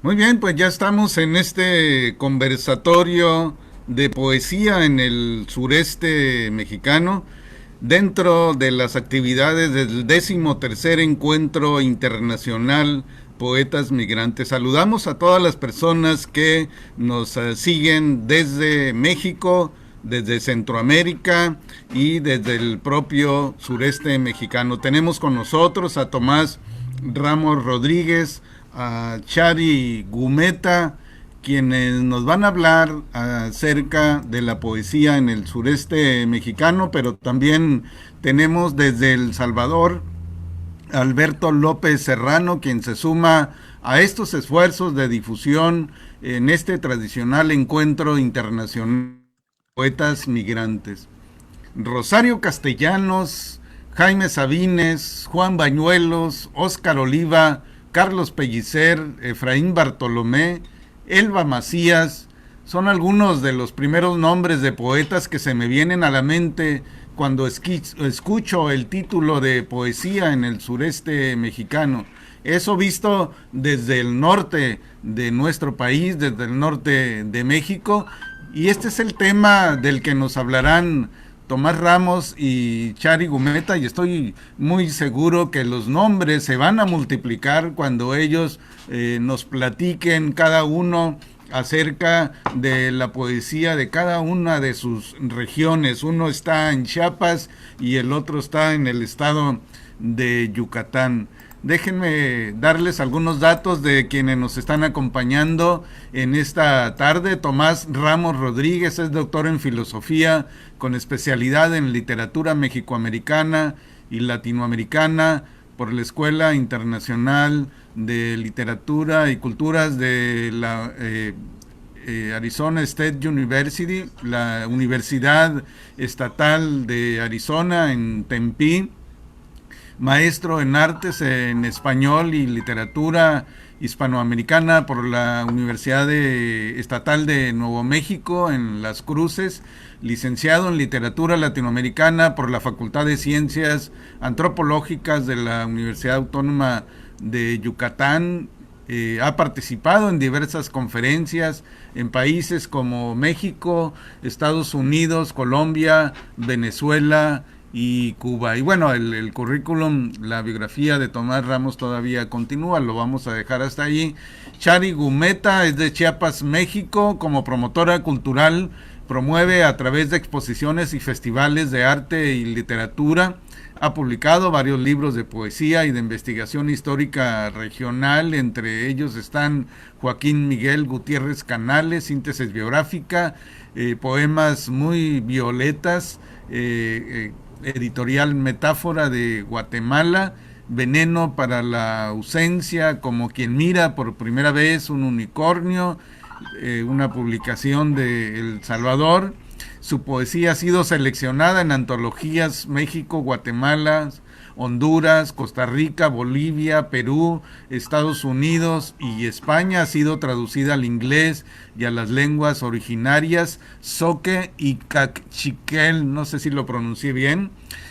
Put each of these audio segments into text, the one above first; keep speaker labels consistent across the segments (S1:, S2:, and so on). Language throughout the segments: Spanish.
S1: Muy bien, pues ya estamos en este conversatorio de poesía en el sureste mexicano, dentro de las actividades del 13º Encuentro Internacional Poetas Migrantes. Saludamos a todas las personas que nos siguen desde México, desde Centroamérica y desde el propio sureste mexicano. Tenemos con nosotros a Tomás Ramos Rodríguez, a Chari Gumeta, quienes nos van a hablar acerca de la poesía en el sureste mexicano, pero también tenemos desde El Salvador Alberto López Serrano, quien se suma a estos esfuerzos de difusión en este tradicional encuentro internacional de poetas migrantes. Rosario Castellanos, Jaime Sabines, Juan Bañuelos, Óscar Oliva, Carlos Pellicer, Efraín Bartolomé, Elba Macías, son algunos de los primeros nombres de poetas que se me vienen a la mente cuando escucho el título de poesía en el sureste mexicano. Eso visto desde el norte de nuestro país, desde el norte de México, y este es el tema del que nos hablarán Tomás Ramos y Chari Gumeta, y estoy muy seguro que los nombres se van a multiplicar cuando ellos nos platiquen cada uno acerca de la poesía de cada una de sus regiones. Uno está en Chiapas y el otro está en el estado de Yucatán. Déjenme darles algunos datos de quienes nos están acompañando en esta tarde. Tomás Ramos Rodríguez es doctor en filosofía con especialidad en literatura mexicoamericana y latinoamericana por la Escuela Internacional de Literatura y Culturas de la Arizona State University, la Universidad Estatal de Arizona en Tempe, maestro en artes en español y literatura hispanoamericana por la Universidad Estatal de Nuevo México en Las Cruces, licenciado en literatura latinoamericana por la Facultad de Ciencias Antropológicas de la Universidad Autónoma de Yucatán. Ha participado en diversas conferencias en países como México, Estados Unidos, Colombia, Venezuela y Cuba. Y bueno, el currículum, la biografía de Tomás Ramos todavía continúa, lo vamos a dejar hasta ahí. Chari Gumeta es de Chiapas, México, como promotora cultural, promueve a través de exposiciones y festivales de arte y literatura. Ha publicado varios libros de poesía y de investigación histórica regional, entre ellos están Joaquín Miguel Gutiérrez Canales, síntesis biográfica, poemas muy violetas, editorial Metáfora de Guatemala, Veneno para la ausencia, Como quien mira por primera vez un unicornio, una publicación de El Salvador. Su poesía ha sido seleccionada en antologías México, Guatemala, Honduras, Costa Rica, Bolivia, Perú, Estados Unidos y España. Ha sido traducida al inglés y a las lenguas originarias zoque y cachiquel, no sé si lo pronuncié bien.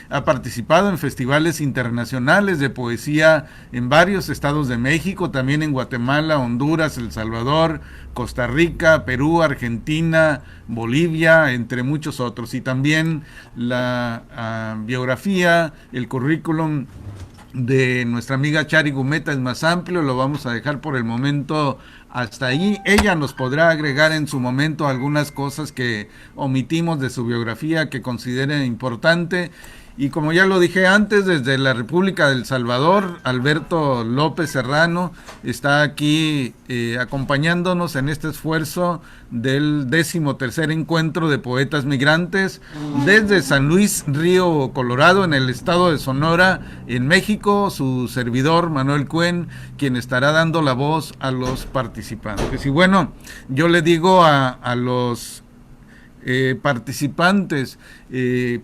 S1: Ha participado en festivales internacionales de poesía en varios estados de México, también en Guatemala, Honduras, El Salvador, Costa Rica, Perú, Argentina, Bolivia, entre muchos otros. Y también la biografía, el currículum de nuestra amiga Chari Gumeta es más amplio, lo vamos a dejar por el momento hasta ahí. Ella nos podrá agregar en su momento algunas cosas que omitimos de su biografía que considere importante. Y como ya lo dije antes, desde la República del Salvador, Alberto López Serrano está aquí acompañándonos en este esfuerzo del 13º Encuentro de Poetas Migrantes desde San Luis Río Colorado, en el estado de Sonora, en México. Su servidor Manuel Cuen, quien estará dando la voz a los participantes. Y bueno, yo le digo a los participantes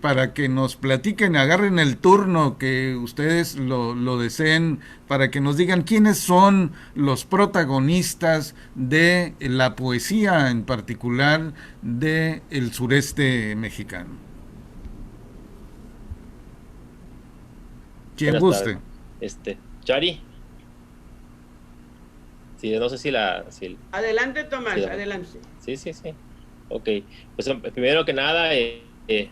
S1: para que nos platiquen, agarren el turno que ustedes lo deseen, para que nos digan quiénes son los protagonistas de la poesía, en particular de el sureste mexicano. Quien
S2: Buenas tardes.
S1: guste.
S2: Chari, Sí, no sé
S3: Adelante,
S2: si
S3: Tomás,
S2: la-
S3: adelante.
S2: sí, sí, sí. Ok, pues primero que nada,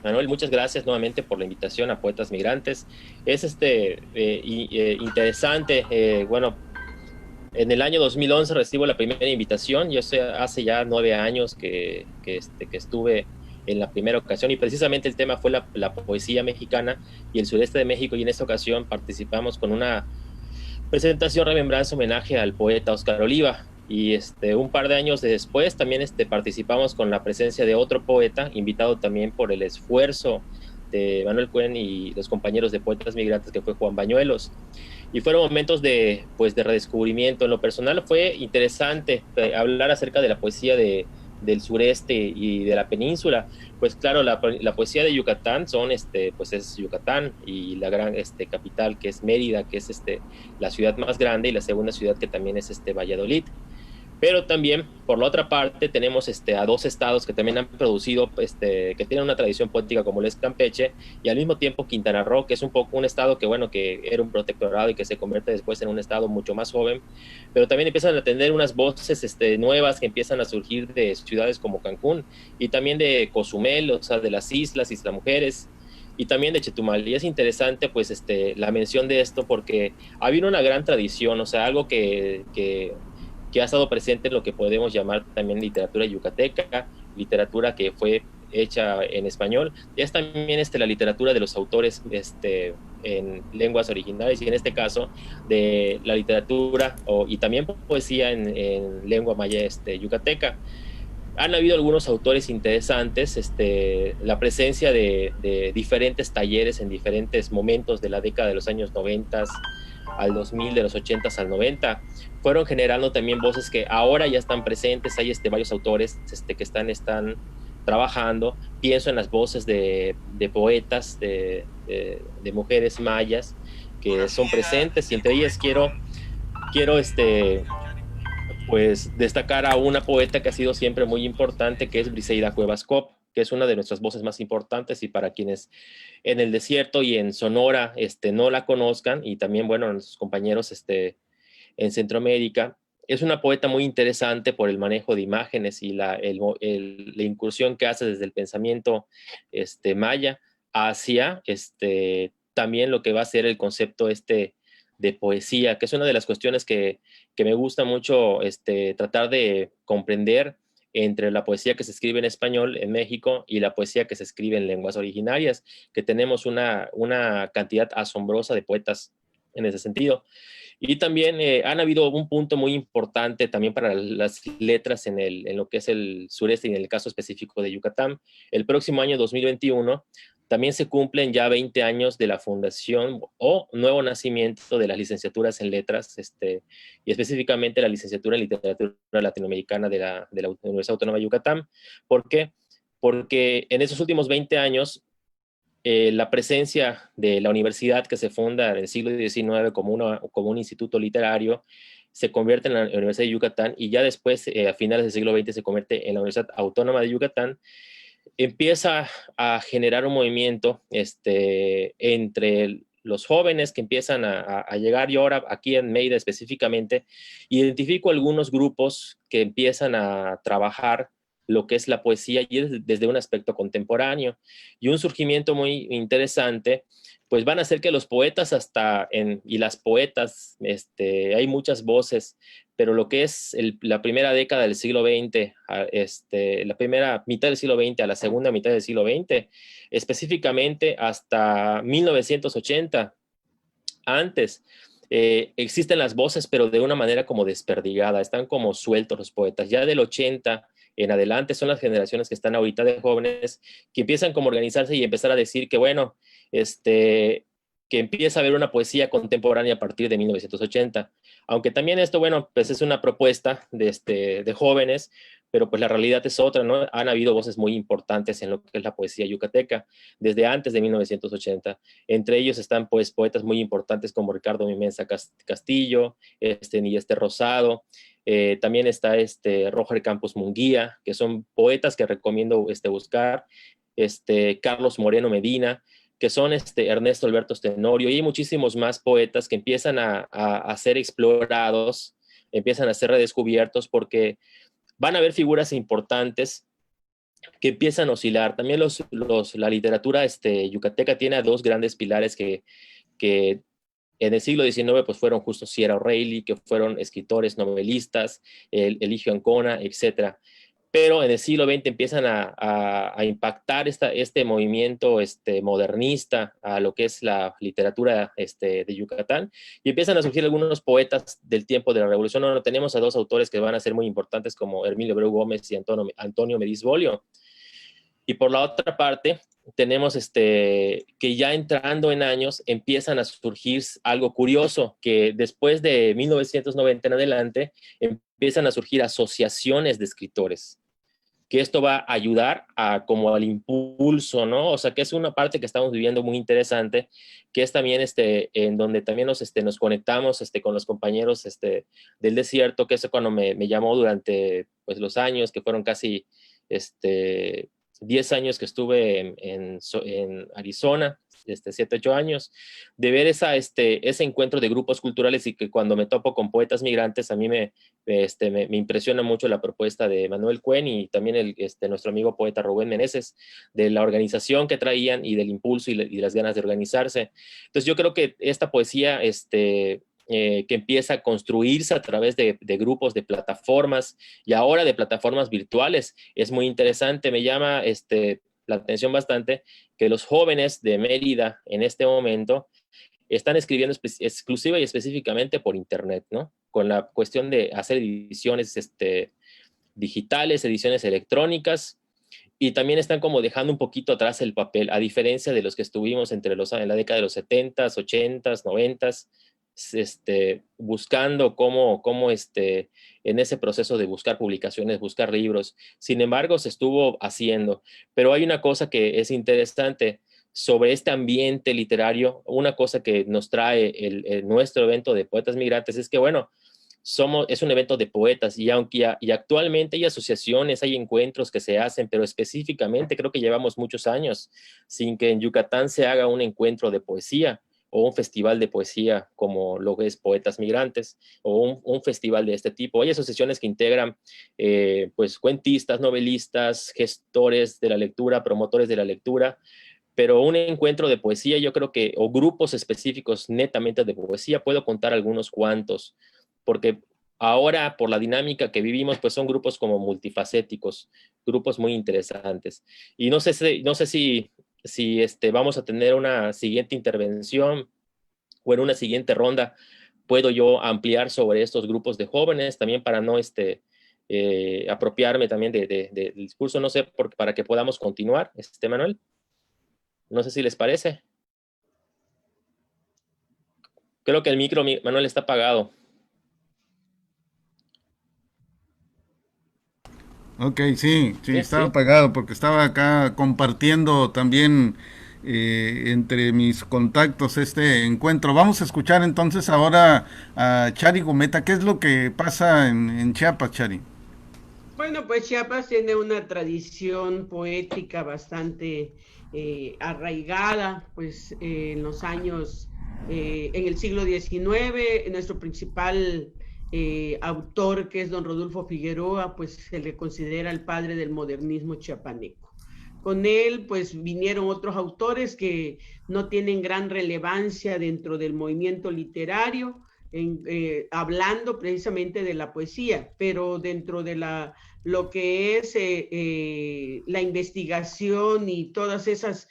S2: Manuel, muchas gracias nuevamente por la invitación a Poetas Migrantes. Es interesante, bueno, en el año 2011 recibo la primera invitación. Yo sé, hace ya 9 años que estuve en la primera ocasión y precisamente el tema fue la poesía mexicana y el sureste de México, y en esta ocasión participamos con una presentación, remembranza, homenaje al poeta Oscar Oliva. Y un par de años después también participamos con la presencia de otro poeta, invitado también por el esfuerzo de Manuel Cuen y los compañeros de Poetas Migrantes, que fue Juan Bañuelos. Y fueron momentos pues, de redescubrimiento. En lo personal fue interesante hablar acerca de la poesía del sureste y de la península. Pues claro, la poesía de Yucatán pues es Yucatán, y la gran capital, que es Mérida, que es la ciudad más grande, y la segunda ciudad, que también es Valladolid. Pero también, por la otra parte, tenemos a dos estados que también han producido, que tienen una tradición poética, como lo es Campeche, y al mismo tiempo Quintana Roo, que es un poco un estado que, bueno, que era un protectorado y que se convierte después en un estado mucho más joven, pero también empiezan a tener unas voces nuevas que empiezan a surgir de ciudades como Cancún, y también de Cozumel, o sea, de las Isla Mujeres, y también de Chetumal. Y es interesante, pues, la mención de esto, porque ha habido una gran tradición, o sea, algo que ha estado presente en lo que podemos llamar también literatura yucateca, literatura que fue hecha en español. Es también la literatura de los autores en lenguas originales, y en este caso de la literatura y también poesía en lengua maya yucateca. Han habido algunos autores interesantes, la presencia de diferentes talleres en diferentes momentos de la década de los años 90 al 2000, de los 80 al 90, fueron generando también voces que ahora ya están presentes. Hay varios autores que están trabajando. Pienso en las voces de poetas, de mujeres mayas que son presentes, y entre ellas quiero pues destacar a una poeta que ha sido siempre muy importante, que es Briseida Cuevas Cop, que es una de nuestras voces más importantes, y para quienes en el desierto y en Sonora no la conozcan, y también, bueno, nuestros compañeros en Centroamérica, es una poeta muy interesante por el manejo de imágenes y la incursión que hace desde el pensamiento maya hacia también lo que va a ser el concepto de poesía, que es una de las cuestiones que me gusta mucho tratar de comprender entre la poesía que se escribe en español en México y la poesía que se escribe en lenguas originarias, que tenemos una cantidad asombrosa de poetas en ese sentido. Y también han habido un punto muy importante también para las letras en lo que es el sureste, y en el caso específico de Yucatán. El próximo año 2021 también se cumplen ya 20 años de la fundación o nuevo nacimiento de las licenciaturas en letras, y específicamente la licenciatura en literatura latinoamericana de la Universidad Autónoma de Yucatán. ¿Por qué? Porque en esos últimos 20 años la presencia de la universidad, que se funda en el siglo XIX como un instituto literario, se convierte en la Universidad de Yucatán, y ya después, a finales del siglo XX, se convierte en la Universidad Autónoma de Yucatán. Empieza a generar un movimiento entre los jóvenes que empiezan a llegar. Yo ahora aquí en Mérida específicamente identifico algunos grupos que empiezan a trabajar lo que es la poesía, y desde un aspecto contemporáneo, y un surgimiento muy interesante, pues van a hacer que los poetas y las poetas, hay muchas voces, pero lo que es la primera década del siglo XX, la primera mitad del siglo XX a la segunda mitad del siglo XX, específicamente hasta 1980, antes, existen las voces, pero de una manera como desperdigada, están como sueltos los poetas. Ya del 80 en adelante son las generaciones que están ahorita de jóvenes que empiezan como a organizarse y empezar a decir que, bueno, que empieza a haber una poesía contemporánea a partir de 1980. Aunque también esto, bueno, pues es una propuesta de jóvenes, pero pues la realidad es otra, ¿no? Han habido voces muy importantes en lo que es la poesía yucateca desde antes de 1980. Entre ellos están pues poetas muy importantes como Ricardo Mimensa Castillo, Rosado. También está Roger Campos Munguía, que son poetas que recomiendo buscar. Carlos Moreno Medina, que son Ernesto Alberto Tenorio, y hay muchísimos más poetas que empiezan a ser explorados empiezan a ser redescubiertos porque van a haber figuras importantes que empiezan a oscilar. También la literatura yucateca tiene dos grandes pilares que en el siglo XIX pues fueron justo Sierra O'Reilly, que fueron escritores, novelistas, Eligio Ancona, etcétera. Pero en el siglo XX empiezan a impactar este movimiento modernista a lo que es la literatura de Yucatán, y empiezan a surgir algunos poetas del tiempo de la Revolución. Ahora tenemos a dos autores que van a ser muy importantes como Hermilio Abreu Gómez y Antonio Mediz Bolio. Y por la otra parte, tenemos que ya entrando en años empiezan a surgir algo curioso, que después de 1990 en adelante empiezan a surgir asociaciones de escritores, que esto va a ayudar como al impulso, ¿no? O sea, que es una parte que estamos viviendo muy interesante, que es también en donde también nos conectamos con los compañeros del desierto, que eso cuando me llamó durante pues, los años, que fueron casi 10 años que estuve en Arizona, 7, 8 años, de ver ese encuentro de grupos culturales, y que cuando me topo con poetas migrantes, a mí me impresiona mucho la propuesta de Manuel Cuen y también nuestro amigo poeta Rubén Meneses, de la organización que traían y del impulso y las ganas de organizarse. Entonces yo creo que esta poesía que empieza a construirse a través de grupos, de plataformas, y ahora de plataformas virtuales, es muy interesante. Me llama la atención bastante que los jóvenes de Mérida en este momento están escribiendo exclusiva y específicamente por internet, ¿no? Con la cuestión de hacer ediciones digitales, ediciones electrónicas, y también están como dejando un poquito atrás el papel, a diferencia de los que estuvimos en la década de los 70s, 80s, 90s, buscando cómo en ese proceso de buscar publicaciones, buscar libros. Sin embargo, se estuvo haciendo. Pero hay una cosa que es interesante sobre este ambiente literario. Una cosa que nos trae nuestro evento de Poetas Migrantes es que, bueno, es un evento de poetas, y actualmente hay asociaciones, hay encuentros que se hacen, pero específicamente creo que llevamos muchos años sin que en Yucatán se haga un encuentro de poesía o un festival de poesía como lo que es Poetas Migrantes, o un festival de este tipo. Hay asociaciones que integran pues cuentistas, novelistas, gestores de la lectura, promotores de la lectura, pero un encuentro de poesía, yo creo que, o grupos específicos netamente de poesía, puedo contar algunos cuantos, porque ahora, por la dinámica que vivimos, pues son grupos como multifacéticos, grupos muy interesantes. Y no sé si vamos a tener una siguiente intervención o en una siguiente ronda puedo yo ampliar sobre estos grupos de jóvenes, también para no apropiarme también del discurso, no sé, para que podamos continuar, Manuel. No sé si les parece. Creo que el micro, Manuel, está apagado.
S1: Ok, sí, estaba apagado porque estaba acá compartiendo también entre mis contactos este encuentro. Vamos a escuchar entonces ahora a Chari Gometa. ¿Qué es lo que pasa en Chiapas, Chari?
S3: Bueno, pues Chiapas tiene una tradición poética bastante arraigada, pues en los años, en el siglo XIX, nuestro principal autor, que es don Rodolfo Figueroa, pues se le considera el padre del modernismo chiapaneco. Con él, pues vinieron otros autores que no tienen gran relevancia dentro del movimiento literario, hablando precisamente de la poesía, pero dentro de lo que es la investigación y todas esas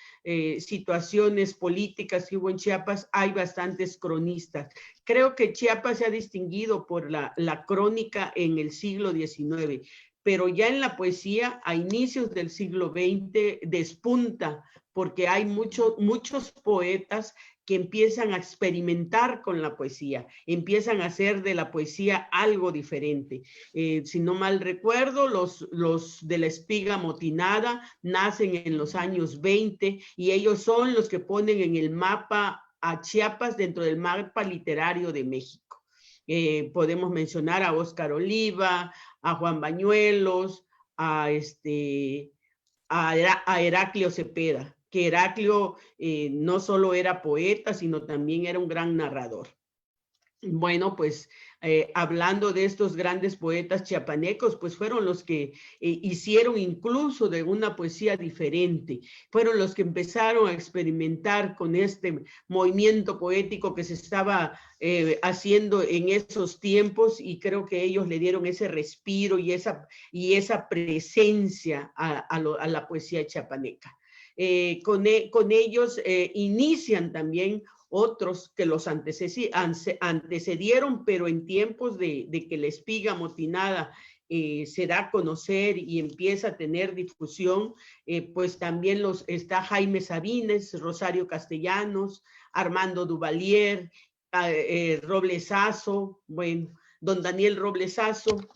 S3: situaciones políticas que hubo en Chiapas, hay bastantes cronistas. Creo que Chiapas se ha distinguido por la crónica en el siglo XIX, pero ya en la poesía, a inicios del siglo XX, despunta, porque hay muchos poetas que empiezan a experimentar con la poesía, empiezan a hacer de la poesía algo diferente. Si no mal recuerdo, los de la Espiga Motinada nacen en los años 20 y ellos son los que ponen en el mapa a Chiapas dentro del mapa literario de México. Podemos mencionar a Óscar Oliva, a Juan Bañuelos, a Heraclio Cepeda, que Heraclio no solo era poeta, sino también era un gran narrador. Bueno, pues hablando de estos grandes poetas chiapanecos, pues fueron los que hicieron incluso de una poesía diferente, fueron los que empezaron a experimentar con este movimiento poético que se estaba haciendo en esos tiempos, y creo que ellos le dieron ese respiro y esa presencia a la poesía chiapaneca. Con ellos inician también otros que los antecedieron, pero en tiempos de que la espiga motinada se da a conocer y empieza a tener difusión, pues también está Jaime Sabines, Rosario Castellanos, Armando Duvalier, Roblesazo, bueno, don Daniel Roblesazo,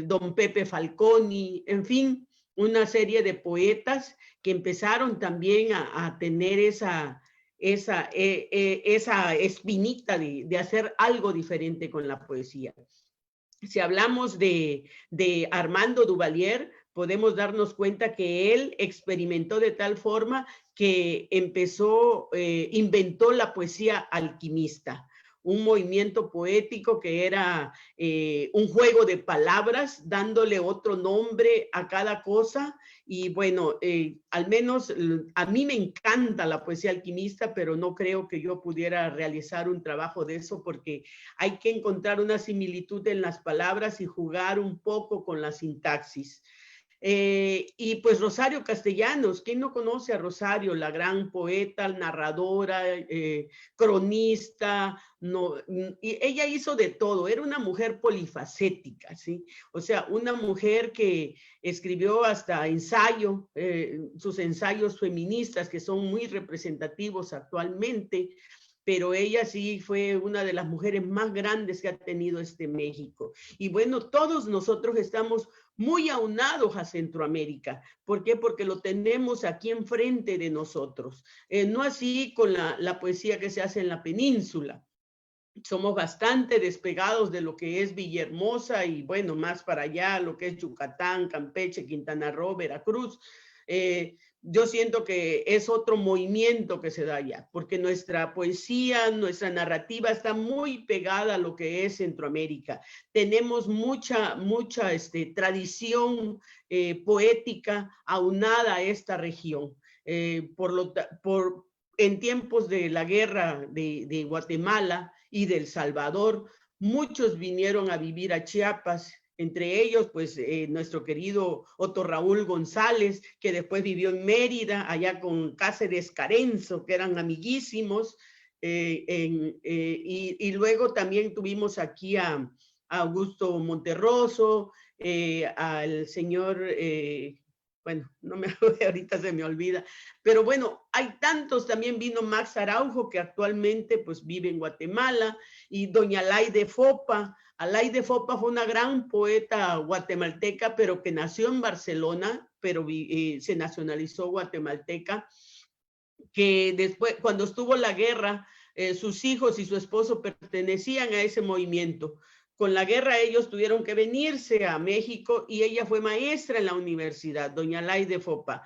S3: don Pepe Falconi, en fin, una serie de poetas que empezaron también a tener esa espinita de hacer algo diferente con la poesía. Si hablamos de Armando Duvalier, podemos darnos cuenta que él experimentó de tal forma que inventó la poesía alquimista, un movimiento poético que era un juego de palabras, dándole otro nombre a cada cosa. Y bueno, al menos a mí me encanta la poesía alquimista, pero no creo que yo pudiera realizar un trabajo de eso, porque hay que encontrar una similitud en las palabras y jugar un poco con la sintaxis. Y pues Rosario Castellanos, ¿quién no conoce a Rosario? La gran poeta, narradora, cronista, y ella hizo de todo, era una mujer polifacética, ¿sí? O sea, una mujer que escribió hasta ensayo, sus ensayos feministas, que son muy representativos actualmente, pero ella sí fue una de las mujeres más grandes que ha tenido México. Y bueno, todos nosotros estamos muy aunados a Centroamérica. ¿Por qué? Porque lo tenemos aquí enfrente de nosotros. No así con la poesía que se hace en la península. Somos bastante despegados de lo que es Villahermosa y bueno, más para allá, lo que es Yucatán, Campeche, Quintana Roo, Veracruz. Yo siento que es otro movimiento que se da allá, porque nuestra poesía, nuestra narrativa está muy pegada a lo que es Centroamérica. Tenemos mucha tradición poética aunada a esta región. En tiempos de la guerra de Guatemala y de El Salvador, muchos vinieron a vivir a Chiapas, entre ellos, pues, nuestro querido Otto Raúl González, que después vivió en Mérida, allá con Cáceres Carenzo, que eran amiguísimos, y luego también tuvimos aquí a Augusto Monterroso, al señor, bueno, no me ahorita se me olvida, pero bueno, hay tantos, también vino Max Araujo, que actualmente pues vive en Guatemala, y doña Laide Fopa. Alaide Fopa fue una gran poeta guatemalteca, pero que nació en Barcelona, pero se nacionalizó guatemalteca, que después, cuando estuvo la guerra, sus hijos y su esposo pertenecían a ese movimiento. Con la guerra ellos tuvieron que venirse a México y ella fue maestra en la universidad, doña Laide Fopa.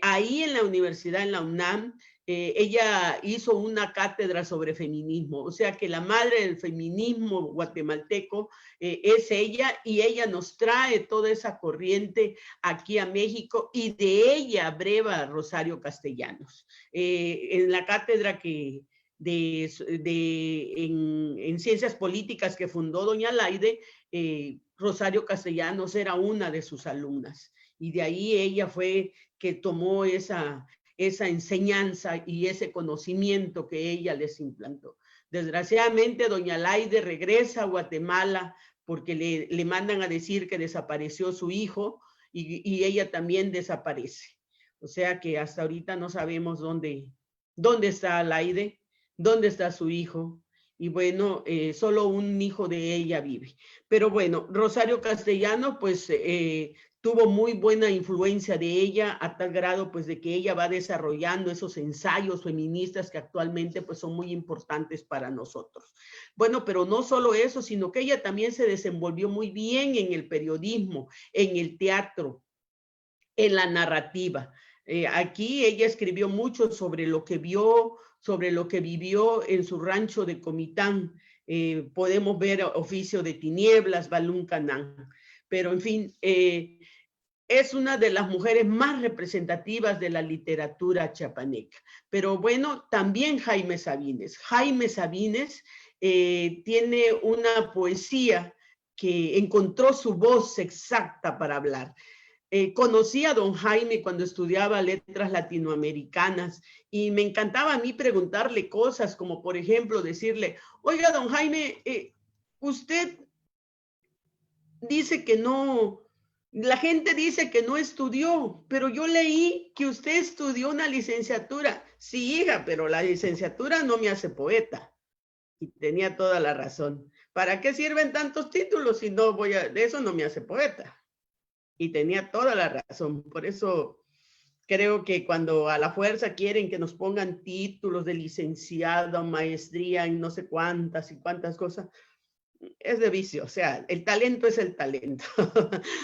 S3: Ahí en la universidad, en la UNAM, ella hizo una cátedra sobre feminismo, o sea que la madre del feminismo guatemalteco es ella, y ella nos trae toda esa corriente aquí a México, y de ella breva Rosario Castellanos. En la cátedra en ciencias políticas que fundó doña Laide, Rosario Castellanos era una de sus alumnas, y de ahí ella fue que tomó esa enseñanza y ese conocimiento que ella les implantó. Desgraciadamente, doña Laide regresa a Guatemala porque le mandan a decir que desapareció su hijo, y ella también desaparece. O sea que hasta ahorita no sabemos dónde está Laide, dónde está su hijo, y bueno, solo un hijo de ella vive. Pero bueno, Rosario Castellanos, pues, tuvo muy buena influencia de ella, a tal grado pues de que ella va desarrollando esos ensayos feministas que actualmente pues son muy importantes para nosotros. Bueno, pero no solo eso, sino que ella también se desenvolvió muy bien en el periodismo, en el teatro, en la narrativa. Aquí ella escribió mucho sobre lo que vio, sobre lo que vivió en su rancho de Comitán. Podemos ver Oficio de Tinieblas, Balún Canán. Pero, en fin, es una de las mujeres más representativas de la literatura chiapaneca. Pero bueno, también Jaime Sabines. Jaime Sabines tiene una poesía que encontró su voz exacta para hablar. Conocí a don Jaime cuando estudiaba letras latinoamericanas y me encantaba a mí preguntarle cosas como, por ejemplo, decirle, oiga, don Jaime, usted dice que no, la gente dice que no estudió, pero yo leí que usted estudió una licenciatura. Sí, hija, pero la licenciatura no me hace poeta. Y tenía toda la razón. ¿Para qué sirven tantos títulos si no voy a, de eso no me hace poeta? Y tenía toda la razón. Por eso creo que cuando a la fuerza quieren que nos pongan títulos de licenciado, maestría en no sé cuántas y cuántas cosas, es de vicio. O sea, el talento es el talento,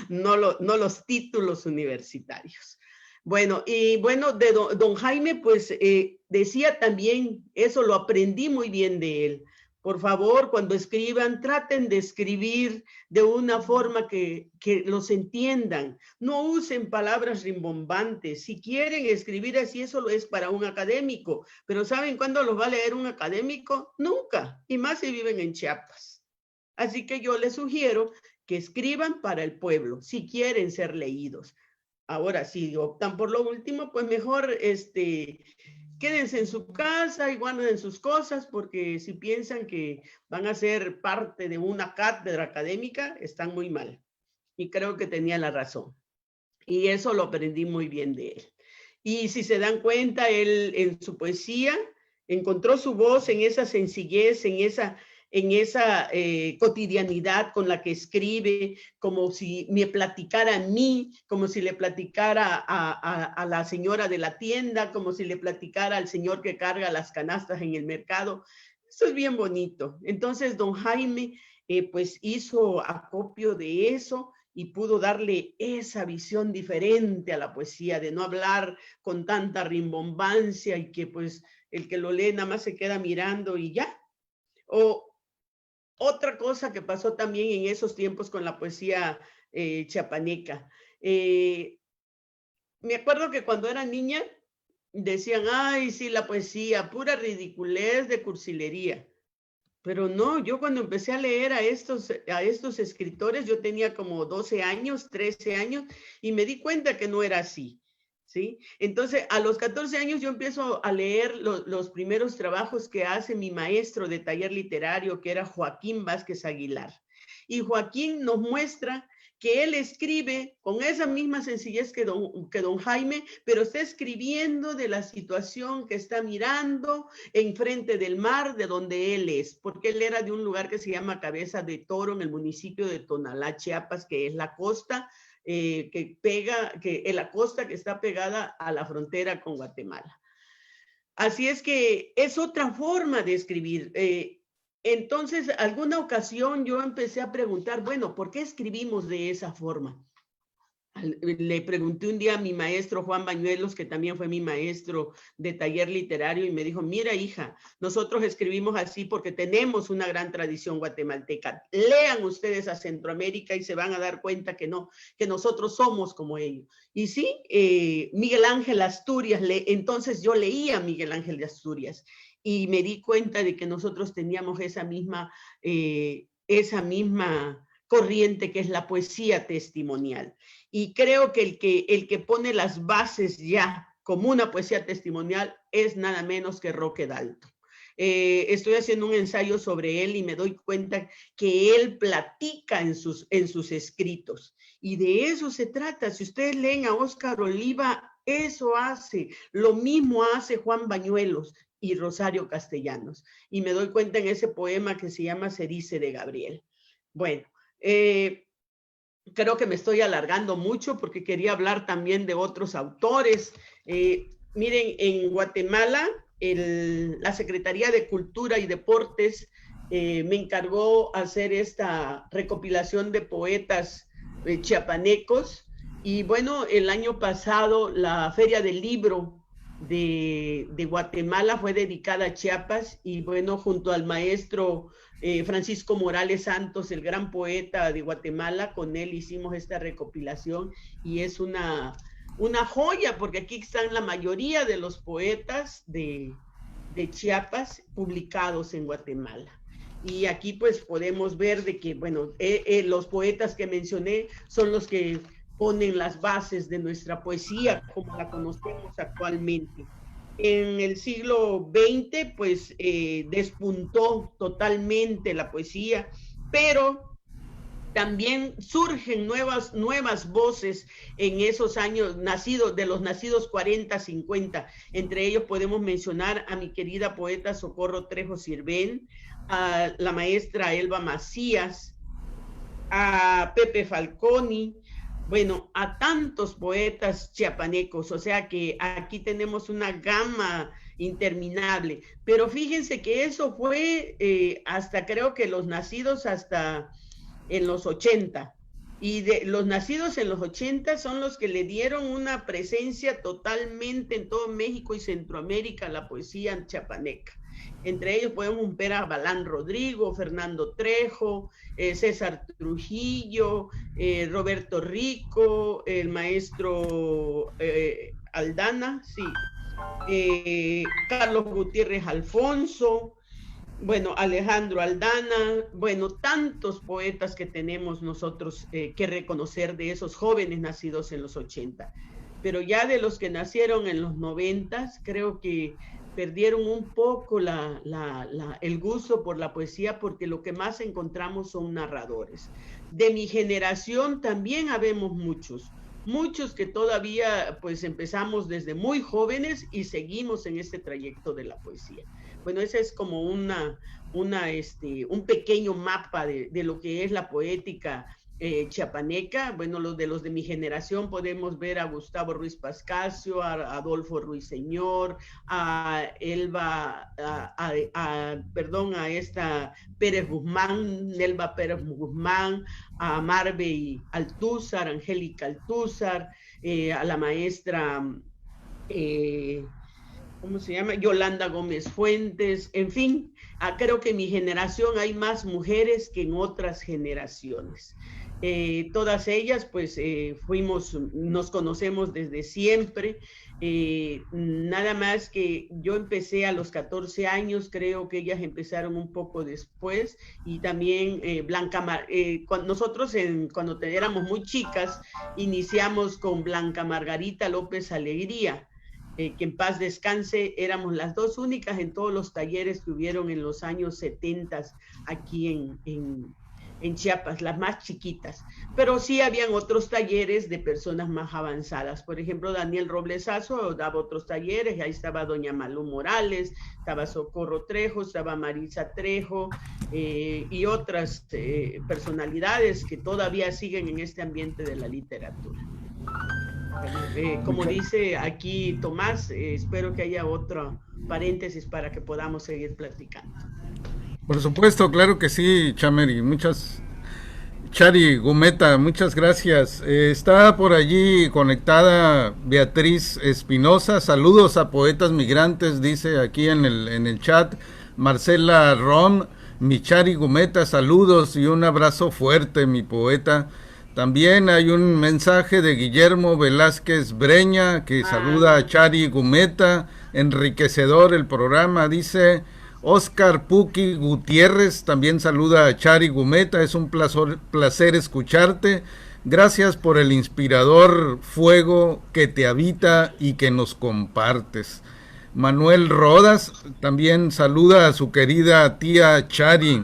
S3: no los títulos universitarios. Bueno, y bueno, de don Jaime, pues decía también, eso lo aprendí muy bien de él. Por favor, cuando escriban, traten de escribir de una forma que los entiendan. No usen palabras rimbombantes. Si quieren escribir así, eso es para un académico. Pero ¿saben cuándo los va a leer un académico? Nunca, y más si viven en Chiapas. Así que yo les sugiero que escriban para el pueblo, si quieren ser leídos. Ahora, si optan por lo último, pues mejor quédense en su casa y guarden sus cosas, porque si piensan que van a ser parte de una cátedra académica, están muy mal. Y creo que tenía la razón. Y eso lo aprendí muy bien de él. Y si se dan cuenta, él en su poesía encontró su voz en esa sencillez, en esa cotidianidad con la que escribe, como si me platicara a mí, como si le platicara a la señora de la tienda, como si le platicara al señor que carga las canastas en el mercado. Eso es bien bonito. Entonces, don Jaime, pues hizo acopio de eso y pudo darle esa visión diferente a la poesía, de no hablar con tanta rimbombancia y que pues el que lo lee nada más se queda mirando y ya. Otra cosa que pasó también en esos tiempos con la poesía chiapaneca. Me acuerdo que cuando era niña decían, ay, sí, la poesía, pura ridiculez de cursilería. Pero no, yo cuando empecé a leer a estos escritores, yo tenía como 12 años, 13 años, y me di cuenta que no era así. ¿Sí? Entonces, a los 14 años yo empiezo a leer los primeros trabajos que hace mi maestro de taller literario, que era Joaquín Vázquez Aguilar. Y Joaquín nos muestra que él escribe con esa misma sencillez que don Jaime, pero está escribiendo de la situación que está mirando enfrente del mar de donde él es, porque él era de un lugar que se llama Cabeza de Toro, en el municipio de Tonalá, Chiapas, que es la costa, la costa que está pegada a la frontera con Guatemala. Así es que es otra forma de escribir. Entonces, alguna ocasión yo empecé a preguntar, bueno, ¿por qué escribimos de esa forma? Le pregunté un día a mi maestro Juan Bañuelos, que también fue mi maestro de taller literario, y me dijo, mira hija, nosotros escribimos así porque tenemos una gran tradición guatemalteca. Lean ustedes a Centroamérica y se van a dar cuenta que no, que nosotros somos como ellos. Y sí, Miguel Ángel Asturias, entonces yo leía a Miguel Ángel de Asturias y me di cuenta de que nosotros teníamos esa misma corriente que es la poesía testimonial. Y creo que el que pone las bases ya como una poesía testimonial es nada menos que Roque Dalton. Estoy haciendo un ensayo sobre él y me doy cuenta que él platica en sus escritos. Y de eso se trata. Si ustedes leen a Óscar Oliva, eso hace. Lo mismo hace Juan Bañuelos y Rosario Castellanos. Y me doy cuenta en ese poema que se llama Se dice de Gabriel. Bueno, creo que me estoy alargando mucho porque quería hablar también de otros autores. Miren, en Guatemala, la Secretaría de Cultura y Deportes me encargó hacer esta recopilación de poetas chiapanecos Y bueno, el año pasado la Feria del Libro de Guatemala fue dedicada a Chiapas y bueno, junto al maestro Francisco Morales Santos, el gran poeta de Guatemala, con él hicimos esta recopilación y es una joya porque aquí están la mayoría de los poetas de Chiapas publicados en Guatemala. Y aquí pues podemos ver de que, bueno, los poetas que mencioné son los que ponen las bases de nuestra poesía como la conocemos actualmente. En el siglo XX, pues despuntó totalmente la poesía, pero también surgen nuevas voces en esos años de los nacidos 40, 50. Entre ellos podemos mencionar a mi querida poeta Socorro Trejo Sirven, a la maestra Elba Macías, a Pepe Falconi, bueno, a tantos poetas chiapanecos, o sea que aquí tenemos una gama interminable, pero fíjense que eso fue hasta creo que los nacidos hasta en los 80, y de los nacidos en los 80 son los que le dieron una presencia totalmente en todo México y Centroamérica a la poesía chiapaneca. Entre ellos podemos ver a Balán Rodrigo, Fernando Trejo, César Trujillo, Roberto Rico, el maestro Aldana, sí, Carlos Gutiérrez Alfonso, bueno, Alejandro Aldana, bueno, tantos poetas que tenemos nosotros que reconocer de esos jóvenes nacidos en los 80. Pero ya de los que nacieron en los 90, creo que perdieron un poco el gusto por la poesía porque lo que más encontramos son narradores. De mi generación también habemos muchos que todavía pues empezamos desde muy jóvenes y seguimos en este trayecto de la poesía. Bueno, ese es como un pequeño mapa de lo que es la poética chiapaneca. Bueno, los de mi generación podemos ver a Gustavo Ruiz Pascasio, a Adolfo Ruiseñor, a Elba, a esta Pérez Guzmán, Nelva Pérez Guzmán, a Marve Altúzar, Angélica Altúzar, a la maestra ¿cómo se llama? Yolanda Gómez Fuentes, en fin, creo que en mi generación hay más mujeres que en otras generaciones. Todas ellas, pues, nos conocemos desde siempre, nada más que yo empecé a los 14 años, creo que ellas empezaron un poco después, y también nosotros cuando éramos muy chicas, iniciamos con Blanca Margarita López Alegría, que en paz descanse, éramos las dos únicas en todos los talleres que hubieron en los años 70 aquí en Chiapas, las más chiquitas, pero sí habían otros talleres de personas más avanzadas. Por ejemplo, Daniel Roblesazo daba otros talleres, y ahí estaba doña Malú Morales, estaba Socorro Trejo, estaba Marisa Trejo, y otras personalidades que todavía siguen en este ambiente de la literatura. Como dice aquí Tomás, espero que haya otro paréntesis para que podamos seguir platicando.
S1: Por supuesto, claro que sí, Chameri. Chari Gumeta, muchas gracias. Está por allí conectada Beatriz Espinosa. Saludos a poetas migrantes, dice aquí en el chat. Marcela Rom, mi Chari Gumeta, saludos y un abrazo fuerte, mi poeta. También hay un mensaje de Guillermo Velázquez Breña que saluda a Chari Gumeta, enriquecedor el programa, dice. Oscar Puki Gutiérrez también saluda a Chari Gumeta, es un placer escucharte, gracias por el inspirador fuego que te habita y que nos compartes. Manuel Rodas también saluda a su querida tía Chari.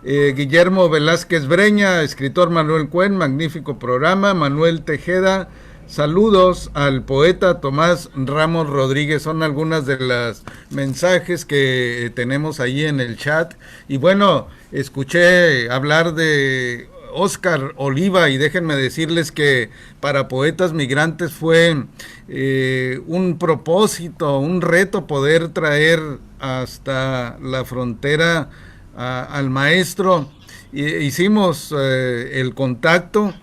S1: Guillermo Velázquez Breña, escritor Manuel Cuen, magnífico programa. Manuel Tejeda, saludos al poeta Tomás Ramos Rodríguez. Son algunas de las mensajes que tenemos ahí en el chat. Y bueno, escuché hablar de Óscar Oliva y déjenme decirles que para Poetas Migrantes fue un propósito, un reto poder traer hasta la frontera al maestro. Hicimos el contacto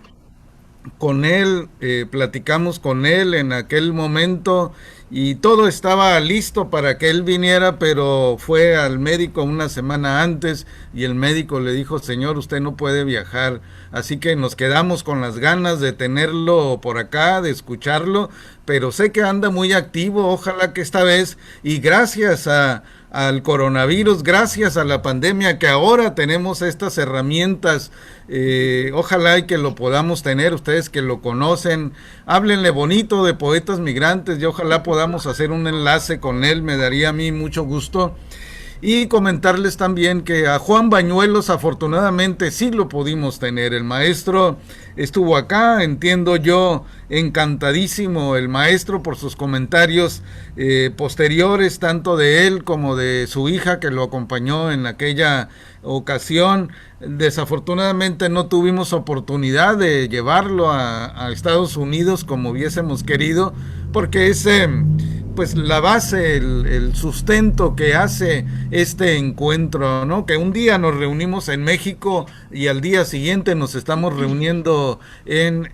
S1: con él, platicamos con él en aquel momento y todo estaba listo para que él viniera, pero fue al médico una semana antes y el médico le dijo, señor, usted no puede viajar. Así que nos quedamos con las ganas de tenerlo por acá, de escucharlo, pero sé que anda muy activo, ojalá que esta vez, y gracias al coronavirus, gracias a la pandemia, que ahora tenemos estas herramientas, ojalá y que lo podamos tener, ustedes que lo conocen, háblenle bonito de Poetas Migrantes y ojalá podamos hacer un enlace con él, me daría a mí mucho gusto. Y comentarles también que a Juan Bañuelos afortunadamente sí lo pudimos tener. El maestro estuvo acá, entiendo yo, encantadísimo el maestro por sus comentarios posteriores, tanto de él como de su hija que lo acompañó en aquella ocasión. Desafortunadamente no tuvimos oportunidad de llevarlo a Estados Unidos como hubiésemos querido, porque ese pues la base, el sustento que hace este encuentro, ¿no? Que un día nos reunimos en México y al día siguiente nos estamos reuniendo en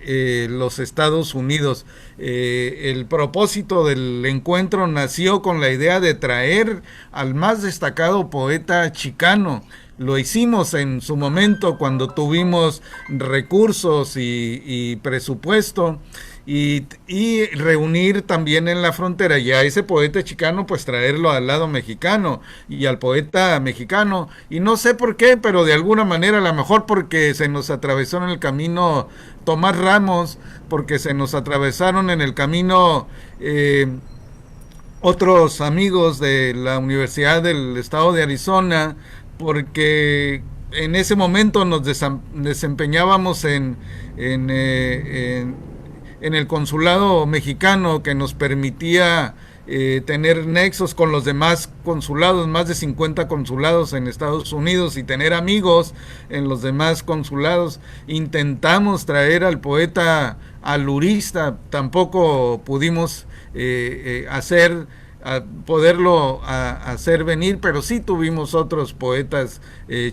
S1: los Estados Unidos. El propósito del encuentro nació con la idea de traer al más destacado poeta chicano. Lo hicimos en su momento cuando tuvimos recursos y presupuesto y reunir también en la frontera y a ese poeta chicano pues traerlo al lado mexicano y al poeta mexicano y no sé por qué, pero de alguna manera a lo mejor porque se nos atravesó en el camino Tomás Ramos, porque se nos atravesaron en el camino otros amigos de la Universidad del Estado de Arizona, porque en ese momento nos desempeñábamos en el consulado mexicano que nos permitía tener nexos con los demás consulados, más de 50 consulados en Estados Unidos y tener amigos en los demás consulados. Intentamos traer al poeta alurista, tampoco pudimos poderlo hacer venir, pero sí tuvimos otros poetas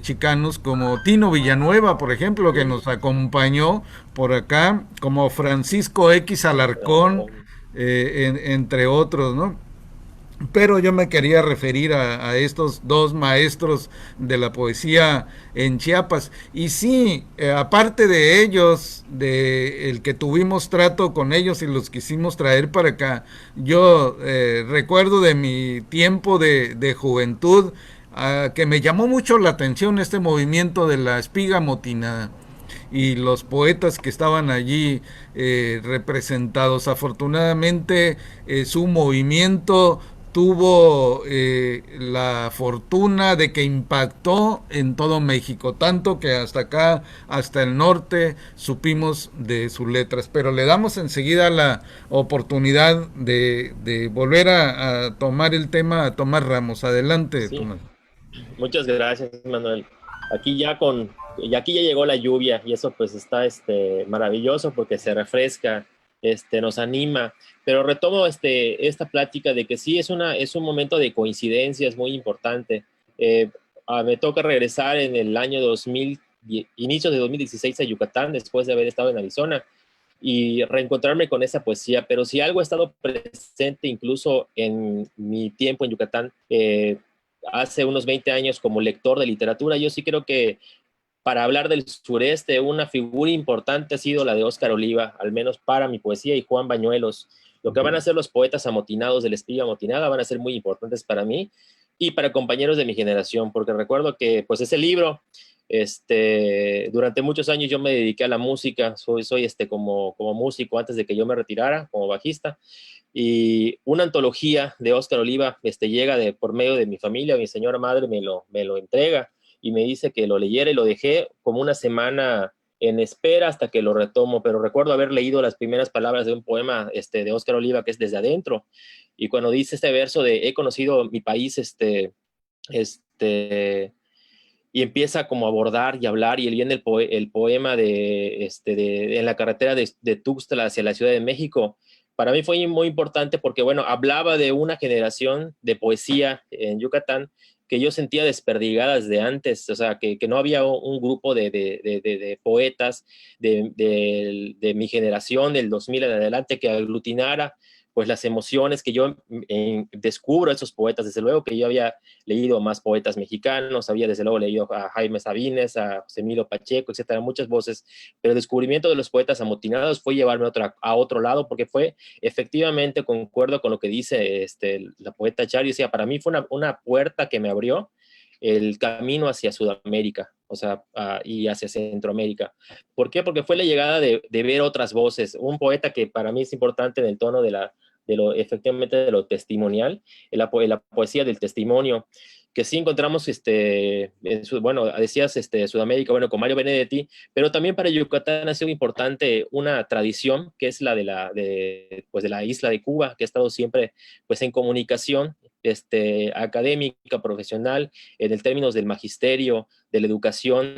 S1: chicanos como Tino Villanueva, por ejemplo, que nos acompañó por acá, como Francisco X Alarcón, entre otros, ¿no? Pero yo me quería referir a estos dos maestros de la poesía en Chiapas. Y sí, aparte de ellos, de el que tuvimos trato con ellos y los quisimos traer para acá, yo recuerdo de mi tiempo de juventud que me llamó mucho la atención este movimiento de la espiga motinada y los poetas que estaban allí representados. Afortunadamente su movimiento tuvo la fortuna de que impactó en todo México, tanto que hasta acá, hasta el norte, supimos de sus letras. Pero le damos enseguida la oportunidad de volver a tomar el tema a Tomás Ramos. Adelante,
S2: Sí.
S1: Tomás.
S2: Muchas gracias, Manuel. Aquí ya llegó la lluvia y eso pues está maravilloso porque se refresca, nos anima, pero retomo esta plática de que sí es un momento de coincidencias muy importante. Me toca regresar en el año inicio de 2016 a Yucatán después de haber estado en Arizona y reencontrarme con esa poesía, pero si algo ha estado presente incluso en mi tiempo en Yucatán, hace unos 20 años como lector de literatura, yo sí creo que para hablar del sureste, una figura importante ha sido la de Óscar Oliva, al menos para mi poesía, y Juan Bañuelos. Lo que van a ser los poetas amotinados de la espiga amotinada van a ser muy importantes para mí y para compañeros de mi generación, porque recuerdo que pues ese libro, durante muchos años yo me dediqué a la música, soy como músico antes de que yo me retirara como bajista, y una antología de Óscar Oliva llega por medio de mi familia, mi señora madre me lo entrega y me dice que lo leyera y lo dejé como una semana en espera hasta que lo retomo, pero recuerdo haber leído las primeras palabras de un poema de Óscar Oliva que es Desde Adentro, y cuando dice este verso de he conocido mi país, y empieza como a abordar y hablar, y viene el poema en la carretera de Tuxtla hacia la Ciudad de México. Para mí fue muy importante porque, bueno, hablaba de una generación de poesía en Yucatán que yo sentía desperdigadas de antes, o sea, que no había un grupo de poetas de mi generación, del 2000 en adelante, que aglutinara pues las emociones que yo descubro esos poetas. Desde luego que yo había leído más poetas mexicanos, había desde luego leído a Jaime Sabines, a José Emilio Pacheco, etcétera, muchas voces, pero el descubrimiento de los poetas amotinados fue llevarme a otro lado, porque fue efectivamente, concuerdo con lo que dice la poeta Chari, o sea, para mí fue una puerta que me abrió el camino hacia Sudamérica, o sea, y hacia Centroamérica. ¿Por qué? Porque fue la llegada de ver otras voces. Un poeta que para mí es importante en el tono efectivamente de lo testimonial, la poesía del testimonio, que sí encontramos, bueno, decías Sudamérica, bueno, con Mario Benedetti, pero también para Yucatán ha sido importante una tradición que es la pues de la isla de Cuba, que ha estado siempre pues en comunicación académica, profesional, en el términos del magisterio, de la educación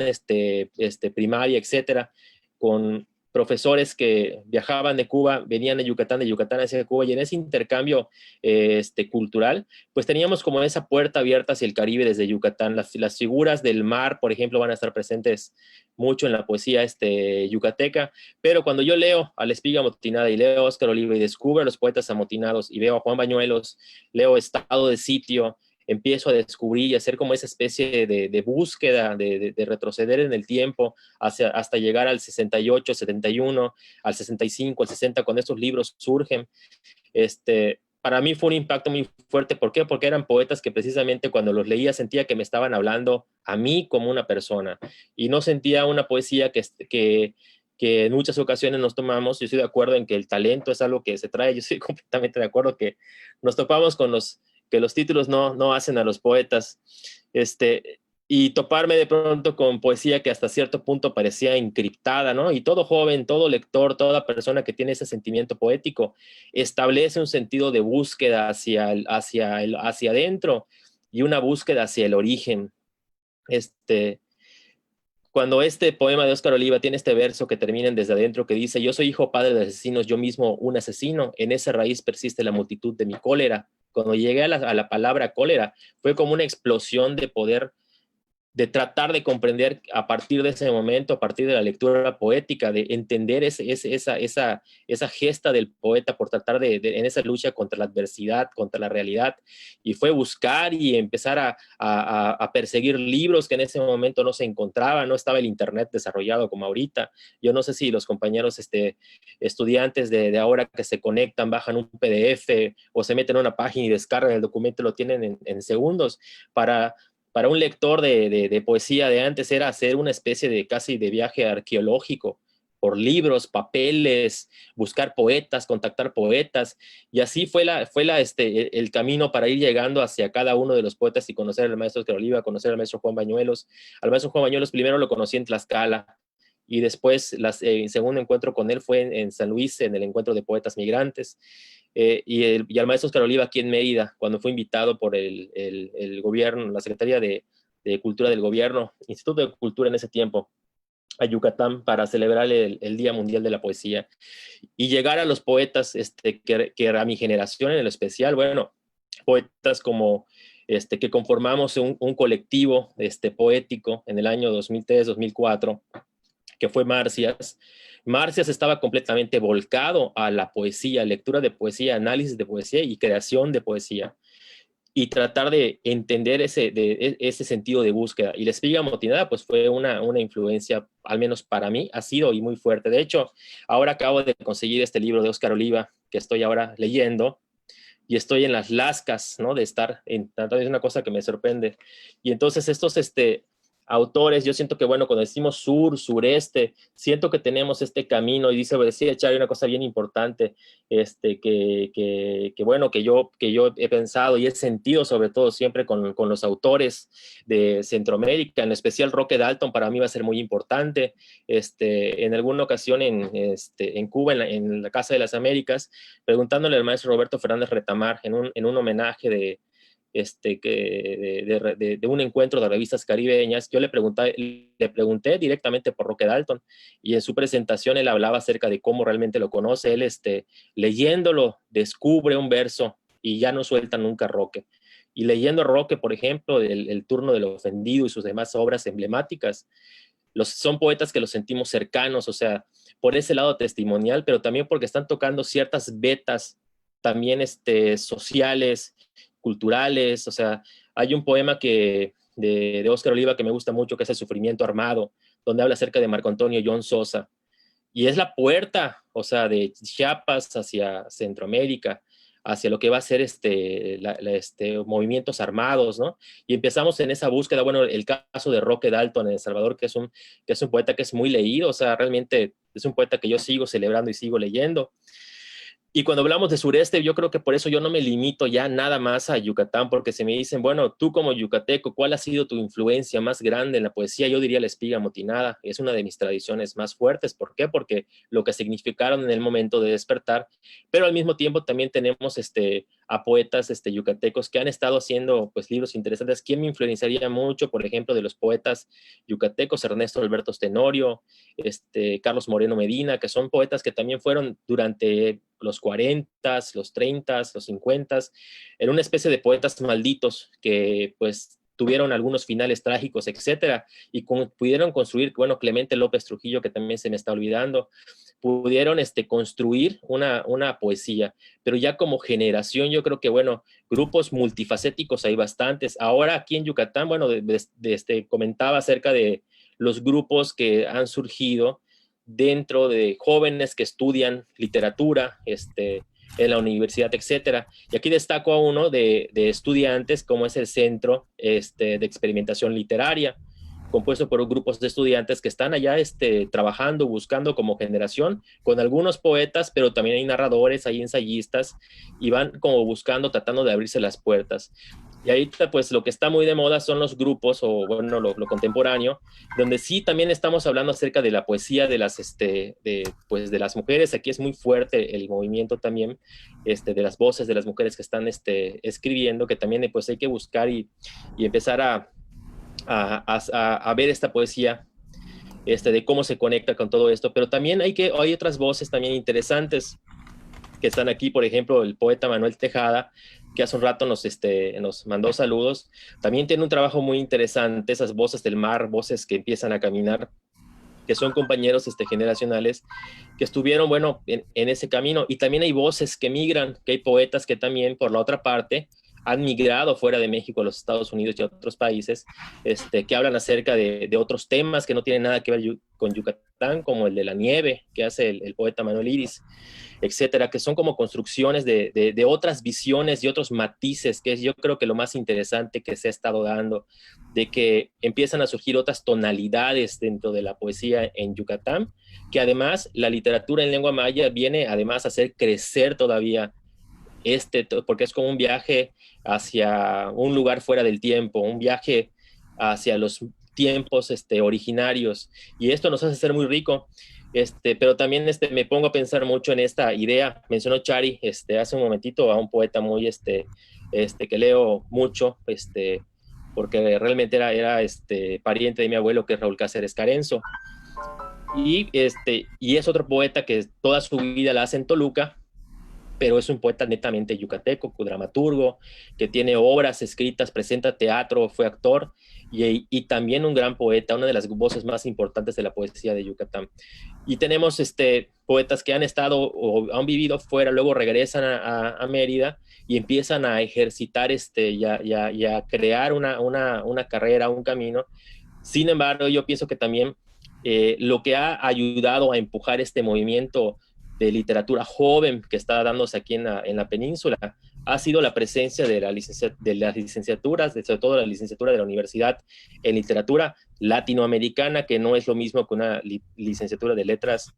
S2: primaria, etcétera, con profesores que viajaban de Cuba, venían de Yucatán hacia Cuba, y en ese intercambio cultural, pues teníamos como esa puerta abierta hacia el Caribe desde Yucatán. Las figuras del mar, por ejemplo, van a estar presentes mucho en la poesía yucateca, pero cuando yo leo a La Espiga Amotinada y leo a Óscar Oliva y descubro a los poetas amotinados y veo a Juan Bañuelos, leo Estado de Sitio, empiezo a descubrir y hacer como esa especie de búsqueda, de retroceder en el tiempo hasta llegar al 68, 71, al 65, al 60, cuando estos libros surgen. Para mí fue un impacto muy fuerte. ¿Por qué? Porque eran poetas que precisamente cuando los leía sentía que me estaban hablando a mí como una persona, y no sentía una poesía que en muchas ocasiones nos tomamos. Yo estoy de acuerdo en que el talento es algo que se trae, yo estoy completamente de acuerdo que nos topamos con que los títulos no hacen a los poetas, y toparme de pronto con poesía que hasta cierto punto parecía encriptada, ¿no? Y todo joven, todo lector, toda persona que tiene ese sentimiento poético establece un sentido de búsqueda hacia adentro, y una búsqueda hacia el origen. Cuando este poema de Óscar Oliva tiene este verso que termina en Desde Adentro, que dice: yo soy hijo padre de asesinos, yo mismo un asesino, en esa raíz persiste la multitud de mi cólera. Cuando llegué a la palabra cólera, fue como una explosión de poder, de tratar de comprender a partir de ese momento, a partir de la lectura poética, de entender esa gesta del poeta por tratar en esa lucha contra la adversidad, contra la realidad, y fue buscar y empezar a perseguir libros que en ese momento no se encontraban, no estaba el internet desarrollado como ahorita. Yo no sé si los compañeros estudiantes de ahora que se conectan, bajan un PDF o se meten a una página y descargan el documento, lo tienen en segundos. Para un lector de poesía de antes era hacer una especie de casi de viaje arqueológico por libros, papeles, buscar poetas, contactar poetas, y así fue el camino para ir llegando hacia cada uno de los poetas y conocer al maestro Óscar Oliva, conocer al maestro Juan Bañuelos. Al maestro Juan Bañuelos primero lo conocí en Tlaxcala, y después el segundo encuentro con él fue en San Luis, en el encuentro de poetas migrantes. Y al maestro Óscar Oliva aquí en Mérida, cuando fue invitado por el gobierno, la Secretaría de Cultura del Gobierno, Instituto de Cultura en ese tiempo, a Yucatán para celebrar el Día Mundial de la Poesía, y llegar a los poetas que era mi generación en el especial, bueno, poetas como que conformamos un colectivo poético en el año 2003-2004, que fue Marcias. Marcias estaba completamente volcado a la poesía, lectura de poesía, análisis de poesía y creación de poesía, y tratar de entender ese sentido de búsqueda. Y La Espiga Amotinada pues fue una influencia, al menos para mí, ha sido y muy fuerte. De hecho, ahora acabo de conseguir este libro de Óscar Oliva, que estoy ahora leyendo, y estoy en las lascas, ¿no? De estar es una cosa que me sorprende. Y entonces estos autores, yo siento que, bueno, cuando decimos sur, sureste, siento que tenemos este camino, y decía Charlie una cosa bien importante, bueno, que yo he pensado y he sentido sobre todo siempre con los autores de Centroamérica, en especial Roque Dalton para mí va a ser muy importante. En alguna ocasión en Cuba, en la Casa de las Américas, preguntándole al maestro Roberto Fernández Retamar, en un homenaje de un encuentro de revistas caribeñas, yo le pregunté directamente por Roque Dalton, y en su presentación él hablaba acerca de cómo realmente lo conoce. Él leyéndolo descubre un verso y ya no suelta nunca Roque. Y leyendo Roque, por ejemplo, el Turno del Ofendido y sus demás obras emblemáticas, son poetas que los sentimos cercanos, o sea, por ese lado testimonial, pero también porque están tocando ciertas vetas también sociales, culturales, o sea, hay un poema de Óscar Oliva que me gusta mucho, que es El Sufrimiento Armado, donde habla acerca de Marco Antonio John Sosa, y es la puerta, o sea, de Chiapas hacia Centroamérica, hacia lo que va a ser movimientos armados, ¿no? Y empezamos en esa búsqueda, bueno, el caso de Roque Dalton en El Salvador, que es un poeta que es muy leído, o sea, realmente es un poeta que yo sigo celebrando y sigo leyendo. Y cuando hablamos de sureste, yo creo que por eso yo no me limito ya nada más a Yucatán, porque se me dicen, bueno, tú como yucateco, ¿cuál ha sido tu influencia más grande en la poesía? Yo diría La Espiga Motinada, es una de mis tradiciones más fuertes. ¿Por qué? Porque lo que significaron en el momento de despertar, pero al mismo tiempo también tenemos a poetas yucatecos que han estado haciendo pues libros interesantes. ¿Quién me influenciaría mucho? Por ejemplo, de los poetas yucatecos, Ernesto Alberto Tenorio, Carlos Moreno Medina, que son poetas que también fueron durante los 40, los 30, los 50, en una especie de poetas malditos que pues tuvieron algunos finales trágicos, etcétera, y pudieron construir, bueno, Clemente López Trujillo, que también se me está olvidando, pudieron construir una poesía, pero ya como generación yo creo que, bueno, grupos multifacéticos hay bastantes. Ahora aquí en Yucatán, bueno, comentaba acerca de los grupos que han surgido dentro de jóvenes que estudian literatura en la universidad, etcétera. Y aquí destaco a uno de estudiantes, como es el Centro de Experimentación Literaria, compuesto por grupos de estudiantes que están allá trabajando, buscando como generación, con algunos poetas, pero también hay narradores, hay ensayistas, y van como buscando, tratando de abrirse las puertas. Y ahorita, pues, lo que está muy de moda son los grupos, o bueno, lo contemporáneo, donde sí también estamos hablando acerca de la poesía de de las mujeres. Aquí es muy fuerte el movimiento también, de las voces de las mujeres que están escribiendo, que también, pues, hay que buscar y empezar a ver esta poesía, de cómo se conecta con todo esto. Pero también hay otras voces también interesantes que están aquí, por ejemplo, el poeta Manuel Tejada, que hace un rato nos mandó saludos. También tiene un trabajo muy interesante, esas voces del mar, voces que empiezan a caminar, que son compañeros generacionales que estuvieron, bueno, en ese camino. Y también hay voces que migran, que hay poetas que también, por la otra parte, han migrado fuera de México a los Estados Unidos y a otros países, que hablan acerca de otros temas que no tienen nada que ver con Yucatán, como el de la nieve, que hace el poeta Manuel Iris, etcétera, que son como construcciones de otras visiones y otros matices, que es yo creo que lo más interesante que se ha estado dando, de que empiezan a surgir otras tonalidades dentro de la poesía en Yucatán, que además la literatura en lengua maya viene además a hacer crecer todavía porque es como un viaje hacia un lugar fuera del tiempo, un viaje hacia los tiempos originarios, y esto nos hace ser muy rico. Pero también me pongo a pensar mucho en esta idea. Mencionó Chari hace un momentito a un poeta muy que leo mucho, porque realmente era pariente de mi abuelo, que es Raúl Cáceres Carenzo, y es otro poeta que toda su vida la hace en Toluca, pero es un poeta netamente yucateco, dramaturgo, que tiene obras escritas, presenta teatro, fue actor, y también un gran poeta, una de las voces más importantes de la poesía de Yucatán. Y tenemos poetas que han estado o han vivido fuera, luego regresan a Mérida y empiezan a ejercitar y a crear una carrera, un camino. Sin embargo, yo pienso que también lo que ha ayudado a empujar este movimiento de literatura joven que está dándose aquí en la península ha sido la presencia de las licenciaturas, sobre todo la licenciatura de la Universidad en Literatura Latinoamericana, que no es lo mismo que una licenciatura de letras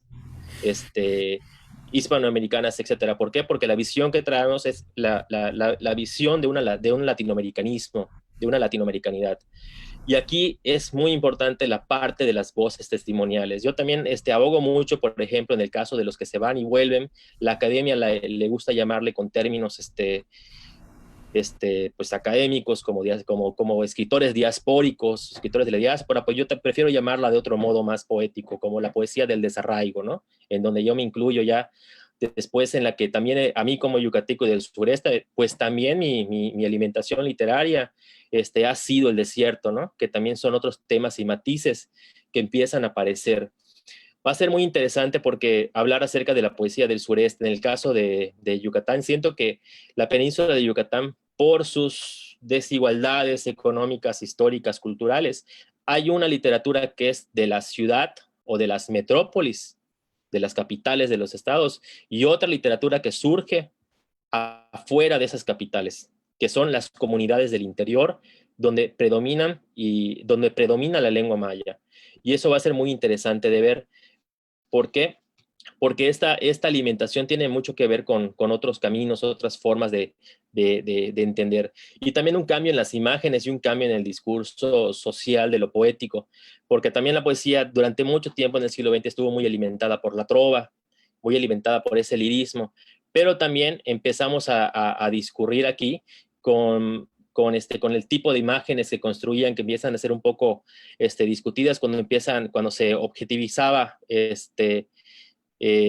S2: hispanoamericanas, etcétera. ¿Por qué? Porque la visión que traemos es la visión de un latinoamericanismo, de una latinoamericanidad. Y aquí es muy importante la parte de las voces testimoniales. Yo también abogo mucho, por ejemplo, en el caso de los que se van y vuelven, la academia le gusta llamarle con términos pues académicos, como escritores diaspóricos, escritores de la diáspora. Pues yo prefiero llamarla de otro modo más poético, como la poesía del desarraigo, ¿no? En donde yo me incluyo ya después en la que también a mí como yucateco del sureste, pues también mi alimentación literaria ha sido el desierto, ¿no? Que también son otros temas y matices que empiezan a aparecer. Va a ser muy interesante porque hablar acerca de la poesía del sureste, en el caso de Yucatán, siento que la península de Yucatán, por sus desigualdades económicas, históricas, culturales, hay una literatura que es de la ciudad o de las metrópolis, de las capitales de los estados, y otra literatura que surge afuera de esas capitales, que son las comunidades del interior, donde predomina la lengua maya. Y eso va a ser muy interesante de ver. ¿Por qué? Porque esta alimentación tiene mucho que ver con otros caminos, otras formas de entender. Y también un cambio en las imágenes y un cambio en el discurso social de lo poético, porque también la poesía durante mucho tiempo en el siglo XX estuvo muy alimentada por la trova, muy alimentada por ese lirismo, pero también empezamos a discurrir aquí con el tipo de imágenes que construían, que empiezan a ser un poco discutidas cuando se objetivizaba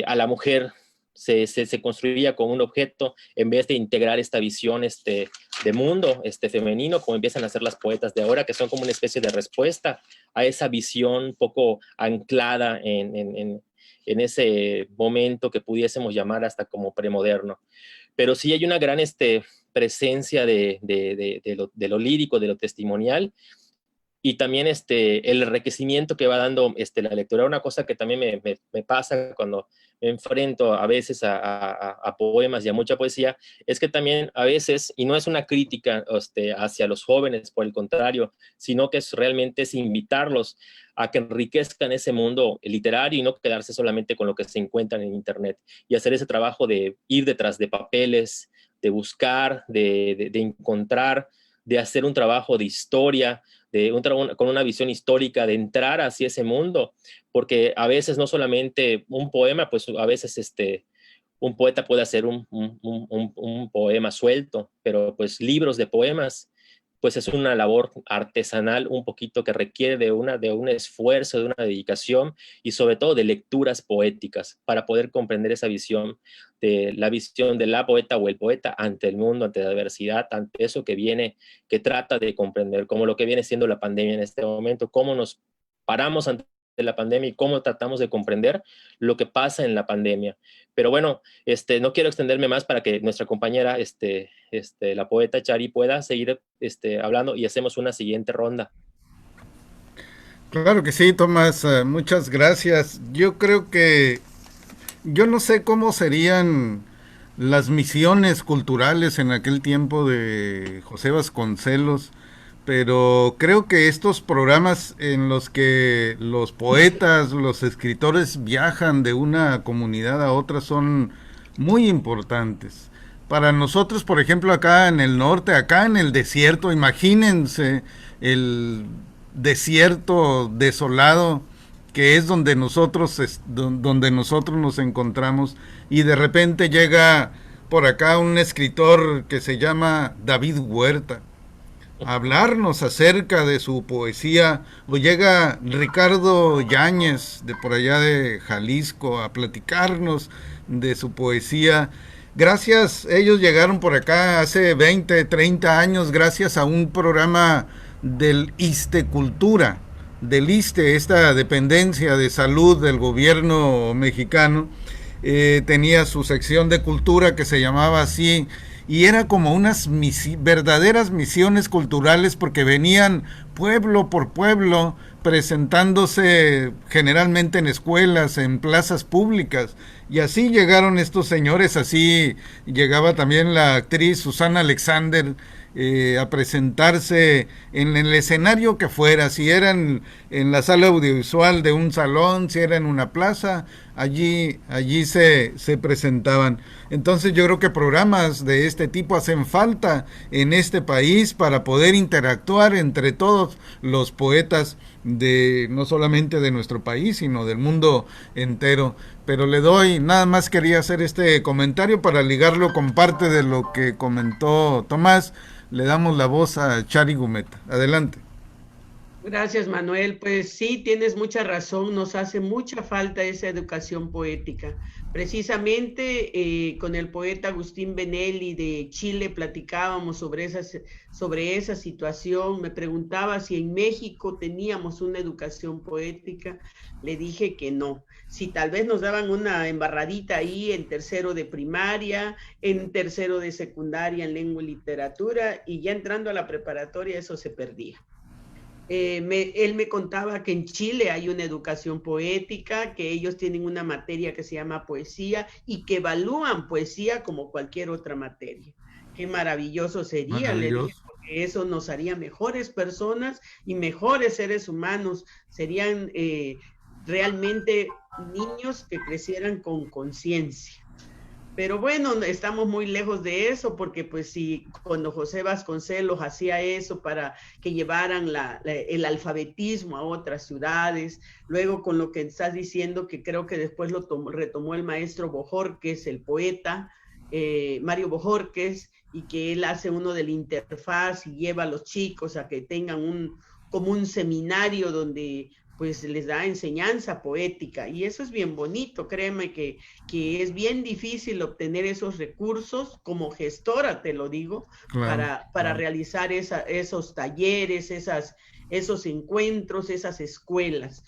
S2: a la mujer, se construía con un objeto en vez de integrar esta visión de mundo femenino, como empiezan a hacer las poetas de ahora, que son como una especie de respuesta a esa visión poco anclada en ese momento que pudiésemos llamar hasta como premoderno. Pero sí hay una gran presencia de lo lírico, de lo testimonial, y también el enriquecimiento que va dando la lectura. Una cosa que también me pasa cuando me enfrento a veces a poemas y a mucha poesía, es que también a veces, y no es una crítica hacia los jóvenes, por el contrario, sino que realmente es invitarlos a que enriquezcan ese mundo literario y no quedarse solamente con lo que se encuentran en internet, y hacer ese trabajo de ir detrás de papeles, de buscar, de encontrar, de hacer un trabajo de historia, con una visión histórica, de entrar hacia ese mundo, porque a veces no solamente un poema, pues a veces un poeta puede hacer un poema suelto, pero pues libros de poemas, pues es una labor artesanal un poquito que requiere de un esfuerzo, de una dedicación y sobre todo de lecturas poéticas para poder comprender esa visión, de la visión de la poeta o el poeta ante el mundo, ante la adversidad, ante eso que trata de comprender, como lo que viene siendo la pandemia en este momento, cómo nos paramos ante la pandemia y cómo tratamos de comprender lo que pasa en la pandemia. Pero bueno, no quiero extenderme más para que nuestra compañera, la poeta Chari, pueda seguir hablando y hacemos una siguiente ronda.
S1: Claro que sí, Tomás, muchas gracias. Yo creo que yo no sé cómo serían las misiones culturales en aquel tiempo de José Vasconcelos, pero creo que estos programas en los que los poetas, los escritores viajan de una comunidad a otra son muy importantes. Para nosotros, por ejemplo, acá en el norte, acá en el desierto, imagínense el desierto desolado que es donde donde nosotros nos encontramos, y de repente llega por acá un escritor que se llama David Huerta a hablarnos acerca de su poesía, o llega Ricardo Yáñez de por allá de Jalisco a platicarnos de su poesía. Gracias, ellos llegaron por acá hace 20, 30 años gracias a un programa del ISSSTE Cultura, del ISSSTE, esta dependencia de salud del gobierno mexicano. Tenía su sección de cultura que se llamaba así, y era como unas verdaderas misiones culturales, porque venían pueblo por pueblo presentándose generalmente en escuelas, en plazas públicas, y así llegaron estos señores. Así llegaba también la actriz Susana Alexander a presentarse en el escenario que fuera, si era en la sala audiovisual de un salón, si era en una plaza, allí se presentaban. Entonces yo creo que programas de este tipo hacen falta en este país para poder interactuar entre todos los poetas no solamente de nuestro país, sino del mundo entero. Pero nada más quería hacer este comentario para ligarlo con parte de lo que comentó Tomás. Le damos la voz a Chari Gumeta. Adelante.
S3: Gracias, Manuel. Pues sí, tienes mucha razón, nos hace mucha falta esa educación poética. Precisamente con el poeta Agustín Benelli de Chile platicábamos sobre esa situación. Me preguntaba si en México teníamos una educación poética. Le dije que no. Si tal vez nos daban una embarradita ahí en tercero de primaria, en tercero de secundaria en lengua y literatura, y ya entrando a la preparatoria eso se perdía. Él me contaba que en Chile hay una educación poética, que ellos tienen una materia que se llama poesía y que evalúan poesía como cualquier otra materia. Qué maravilloso sería, le dije, porque eso nos haría mejores personas y mejores seres humanos. Serían realmente niños que crecieran con conciencia. Pero bueno, estamos muy lejos de eso porque pues si cuando José Vasconcelos hacía eso para que llevaran el alfabetismo a otras ciudades, luego con lo que estás diciendo que creo que después retomó el maestro Bojorquez, el poeta, Mario Bojorquez, y que él hace uno de la interfaz y lleva a los chicos a que tengan como un seminario donde pues les da enseñanza poética y eso es bien bonito, créeme que es bien difícil obtener esos recursos como gestora, te lo digo, claro, para realizar esos talleres, esos encuentros, esas escuelas.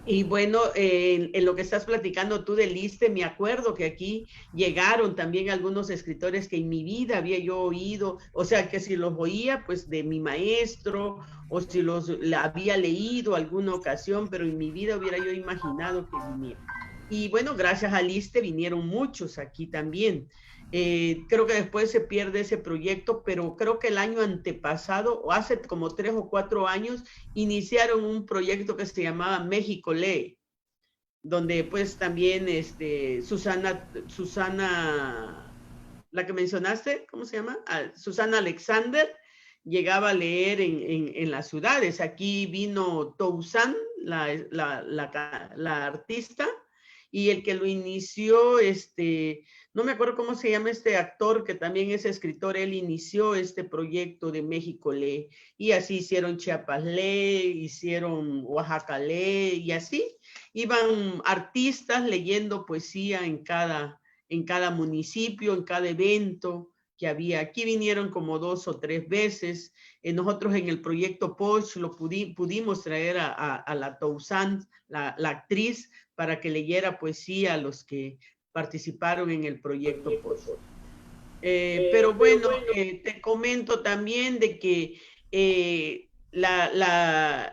S3: Y bueno, en lo que estás platicando tú del ISSSTE, me acuerdo que aquí llegaron también algunos escritores que en mi vida había yo oído, o sea, que si los oía, pues de mi maestro, o si la había leído alguna ocasión, pero en mi vida hubiera yo imaginado que vinieran. Y bueno, gracias al ISSSTE vinieron muchos aquí también. Creo que después se pierde ese proyecto, pero creo que el año antepasado, o hace como 3 o 4 años, iniciaron un proyecto que se llamaba México Lee, donde pues también Susana, la que mencionaste, ¿cómo se llama? Susana Alexander, llegaba a leer en las ciudades. Aquí vino Toussaint, la artista, y el que lo inició, no me acuerdo cómo se llama este actor que también es escritor, él inició este proyecto de México Lee, y así hicieron Chiapas Lee, hicieron Oaxaca Lee, y así iban artistas leyendo poesía en cada municipio, en cada evento que había. Aquí vinieron como 2 o 3 veces. Nosotros en el proyecto Posh lo pudimos traer a la Toussaint, la actriz, para que leyera poesía a los que participaron en el proyecto Posh. Pero bueno, te comento también de que la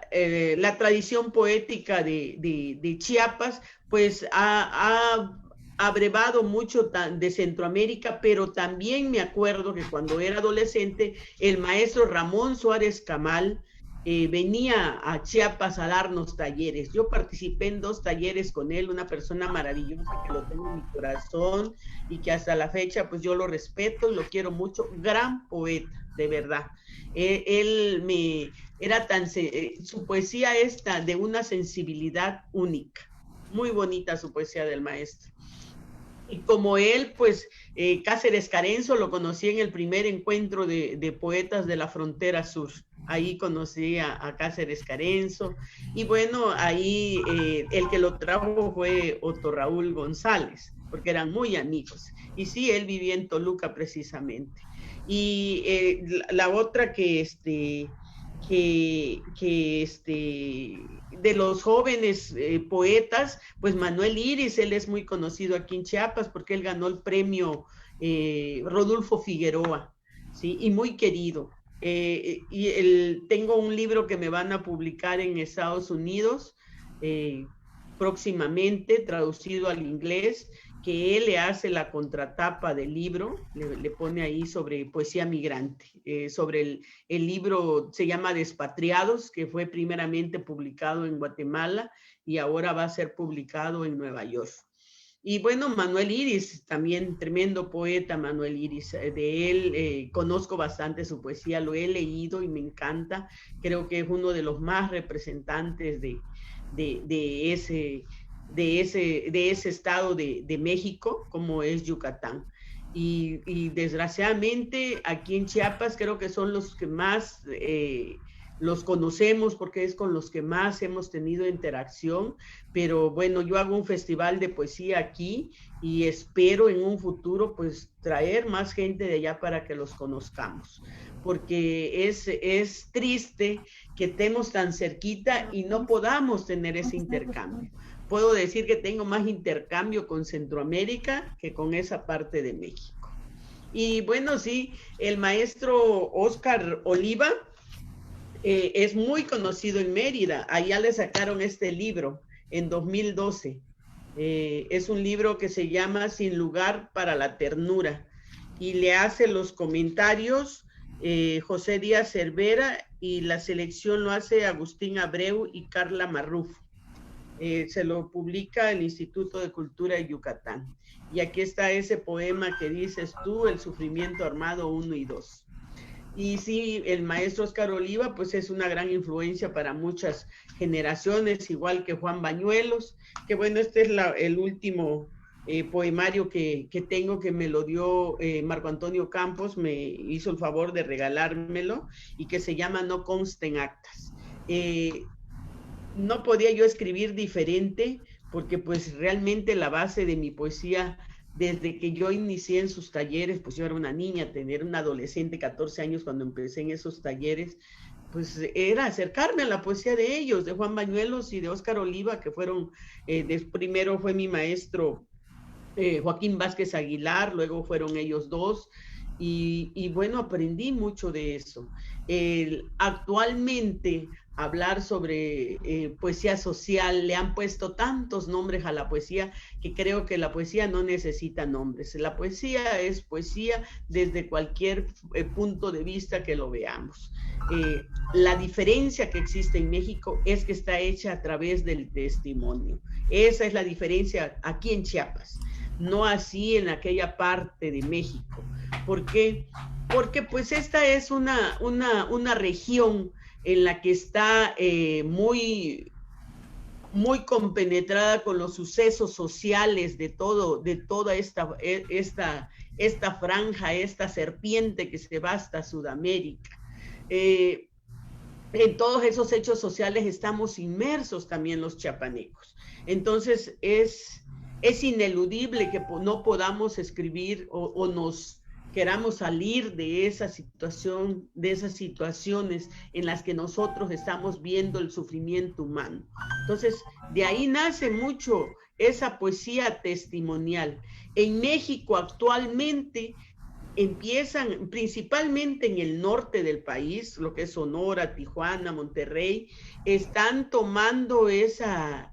S3: tradición poética de Chiapas, pues ha abrevado mucho de Centroamérica, pero también me acuerdo que cuando era adolescente, el maestro Ramón Suárez Camal venía a Chiapas a darnos talleres. Yo participé en 2 talleres con él, una persona maravillosa que lo tengo en mi corazón y que hasta la fecha pues yo lo respeto y lo quiero mucho, gran poeta, de verdad. Su poesía es de una sensibilidad única, muy bonita su poesía del maestro. Y como él, pues Cáceres Carenzo lo conocí en el primer encuentro de poetas de la frontera sur. Ahí conocí a Cáceres Carenzo. Y bueno, ahí el que lo trajo fue Otto Raúl González, porque eran muy amigos. Y sí, él vivía en Toluca precisamente. Y la otra de los jóvenes poetas, pues Manuel Iris, él es muy conocido aquí en Chiapas porque él ganó el premio Rodolfo Figueroa, ¿sí? Y muy querido. Tengo un libro que me van a publicar en Estados Unidos próximamente, traducido al inglés, que él le hace la contratapa del libro, le pone ahí sobre poesía migrante, sobre el libro se llama Despatriados, que fue primeramente publicado en Guatemala y ahora va a ser publicado en Nueva York. Y bueno, Manuel Iris, también tremendo poeta Manuel Iris, de él conozco bastante su poesía, lo he leído y me encanta, creo que es uno de los más representantes de ese estado de México, como es Yucatán. Y desgraciadamente aquí en Chiapas creo que son los que más los conocemos porque es con los que más hemos tenido interacción, pero bueno, yo hago un festival de poesía aquí y espero en un futuro pues traer más gente de allá para que los conozcamos, porque es triste que estemos tan cerquita y no podamos tener ese intercambio. Puedo decir que tengo más intercambio con Centroamérica que con esa parte de México. Y bueno, sí, el maestro Óscar Oliva es muy conocido en Mérida. Allá le sacaron este libro en 2012. Es un libro que se llama Sin lugar para la ternura y le hace los comentarios José Díaz Cervera y la selección lo hace Agustín Abreu y Carla Marrufo. Se lo publica el Instituto de Cultura de Yucatán. Y aquí está ese poema que dices tú, El sufrimiento armado 1 y 2. Y sí, el maestro Óscar Oliva, pues es una gran influencia para muchas generaciones, igual que Juan Bañuelos, que bueno, este es el último poemario que tengo, que me lo dio Marco Antonio Campos, me hizo el favor de regalármelo, y que se llama No consten actas. No podía yo escribir diferente, porque pues realmente la base de mi poesía, desde que yo inicié en sus talleres, pues yo era una niña, tener una adolescente, 14 años, cuando empecé en esos talleres, pues era acercarme a la poesía de ellos, de Juan Bañuelos y de Óscar Oliva, que fueron, primero fue mi maestro Joaquín Vázquez Aguilar, luego fueron ellos dos, y bueno, aprendí mucho de eso. Actualmente hablar sobre poesía social, le han puesto tantos nombres a la poesía que creo que la poesía no necesita nombres. La poesía es poesía desde cualquier punto de vista que lo veamos. La diferencia que existe en México es que está hecha a través del testimonio. Esa es la diferencia aquí en Chiapas, no así en aquella parte de México. ¿Por qué? Porque pues esta es una región en la que está muy compenetrada con los sucesos sociales de toda esta franja, esta serpiente que se va hasta Sudamérica. En todos esos hechos sociales estamos inmersos también los chiapanecos. Entonces es ineludible que no podamos escribir o nos queramos salir de esa situación, de esas situaciones en las que nosotros estamos viendo el sufrimiento humano. Entonces, de ahí nace mucho esa poesía testimonial. En México actualmente empiezan, principalmente en el norte del país, lo que es Sonora, Tijuana, Monterrey, están tomando esa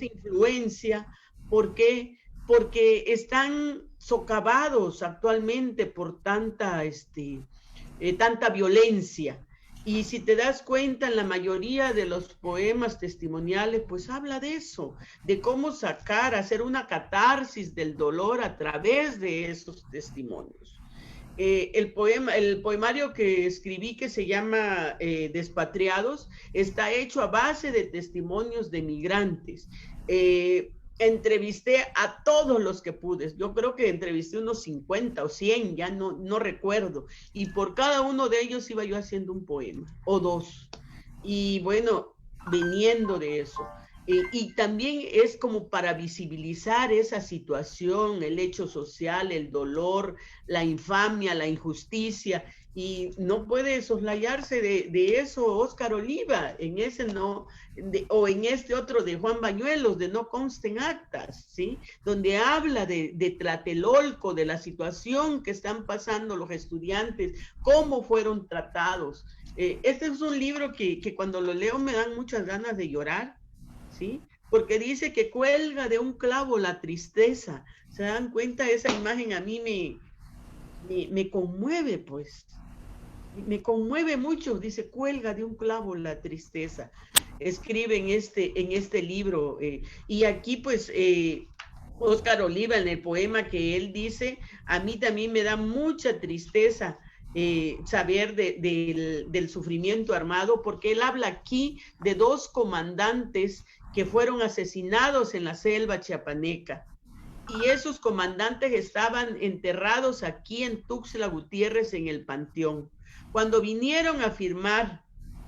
S3: influencia. ¿Por qué? Porque están socavados actualmente por tanta violencia. Y si te das cuenta, en la mayoría de los poemas testimoniales, pues habla de eso, de cómo hacer una catarsis del dolor a través de esos testimonios. El poemario que escribí, que se llama Despatriados, está hecho a base de testimonios de migrantes. Entrevisté a todos los que pude. Yo creo que entrevisté unos 50 o 100, ya no recuerdo. Y por cada uno de ellos iba yo haciendo un poema o dos. Y bueno, viniendo de eso. Y también es como para visibilizar esa situación, el hecho social, el dolor, la infamia, la injusticia. Y no puede soslayarse de eso Óscar Oliva, en ese no, o en este otro de Juan Bañuelos, de No consten actas, ¿sí? Donde habla de Tlatelolco, de la situación que están pasando los estudiantes, cómo fueron tratados. Este es un libro que cuando lo leo me dan muchas ganas de llorar, ¿sí? Porque dice que cuelga de un clavo la tristeza. ¿Se dan cuenta? Esa imagen a mí me conmueve, pues. Me conmueve mucho, dice, cuelga de un clavo la tristeza. Escribe en este libro. Y aquí, pues, Óscar Oliva, en el poema que él dice, a mí también me da mucha tristeza saber del sufrimiento armado, porque él habla aquí de 2 comandantes que fueron asesinados en la selva chiapaneca. Y esos comandantes estaban enterrados aquí en Tuxtla Gutiérrez, en el panteón. Cuando vinieron a firmar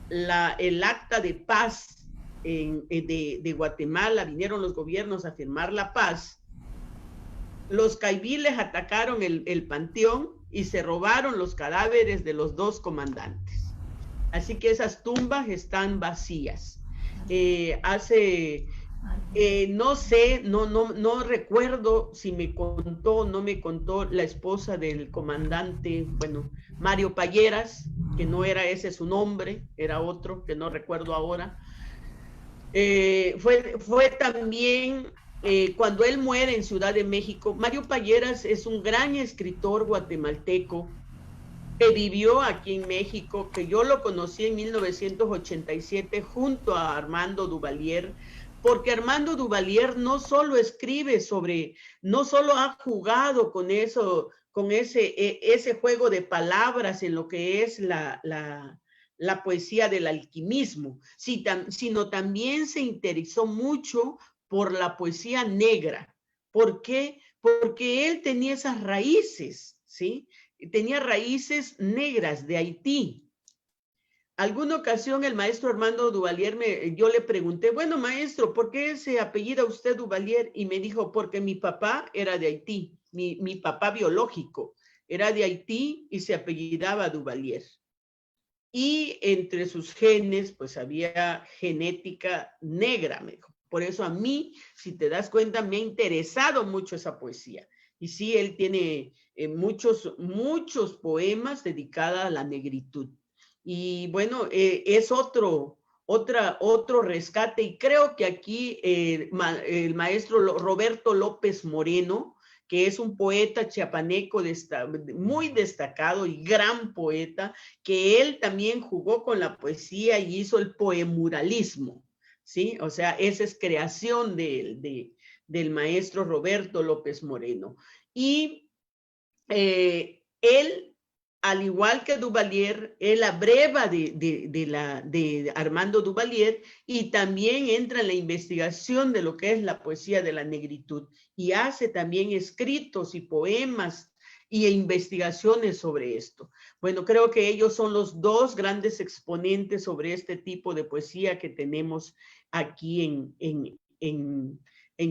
S3: el acta de paz de Guatemala, vinieron los gobiernos a firmar la paz, los caibiles atacaron el panteón y se robaron los cadáveres de los dos comandantes. Así que esas tumbas están vacías. No sé, no recuerdo si me contó o no me contó la esposa del comandante, bueno, Mario Payeras, que no era ese su nombre, era otro, que no recuerdo ahora. Fue también cuando él muere en Ciudad de México. Mario Payeras es un gran escritor guatemalteco que vivió aquí en México, que yo lo conocí en 1987 junto a Armando Duvalier, porque Armando Duvalier no solo escribe no solo ha jugado con eso, con ese juego de palabras en lo que es la poesía del alquimismo, sino también se interesó mucho por la poesía negra. ¿Por qué? Porque él tenía esas raíces, ¿sí? Tenía raíces negras de Haití. Alguna ocasión el maestro Armando Duvalier, yo le pregunté, bueno, maestro, ¿por qué se apellida usted Duvalier? Y me dijo, porque mi papá era de Haití, mi papá biológico era de Haití y se apellidaba Duvalier. Y entre sus genes, pues había genética negra, me dijo. Por eso a mí, si te das cuenta, me ha interesado mucho esa poesía. Y sí, él tiene muchos poemas dedicados a la negritud. Y bueno, es otro rescate. Y creo que aquí el maestro Roberto López Moreno, que es un poeta chiapaneco muy destacado y gran poeta, que él también jugó con la poesía y hizo el poemuralismo, ¿sí? O sea, esa es creación del maestro Roberto López Moreno. Y él, al igual que Duvalier, él abreva de Armando Duvalier y también entra en la investigación de lo que es la poesía de la negritud y hace también escritos y poemas y investigaciones sobre esto. Bueno, creo que ellos son los dos grandes exponentes sobre este tipo de poesía que tenemos aquí en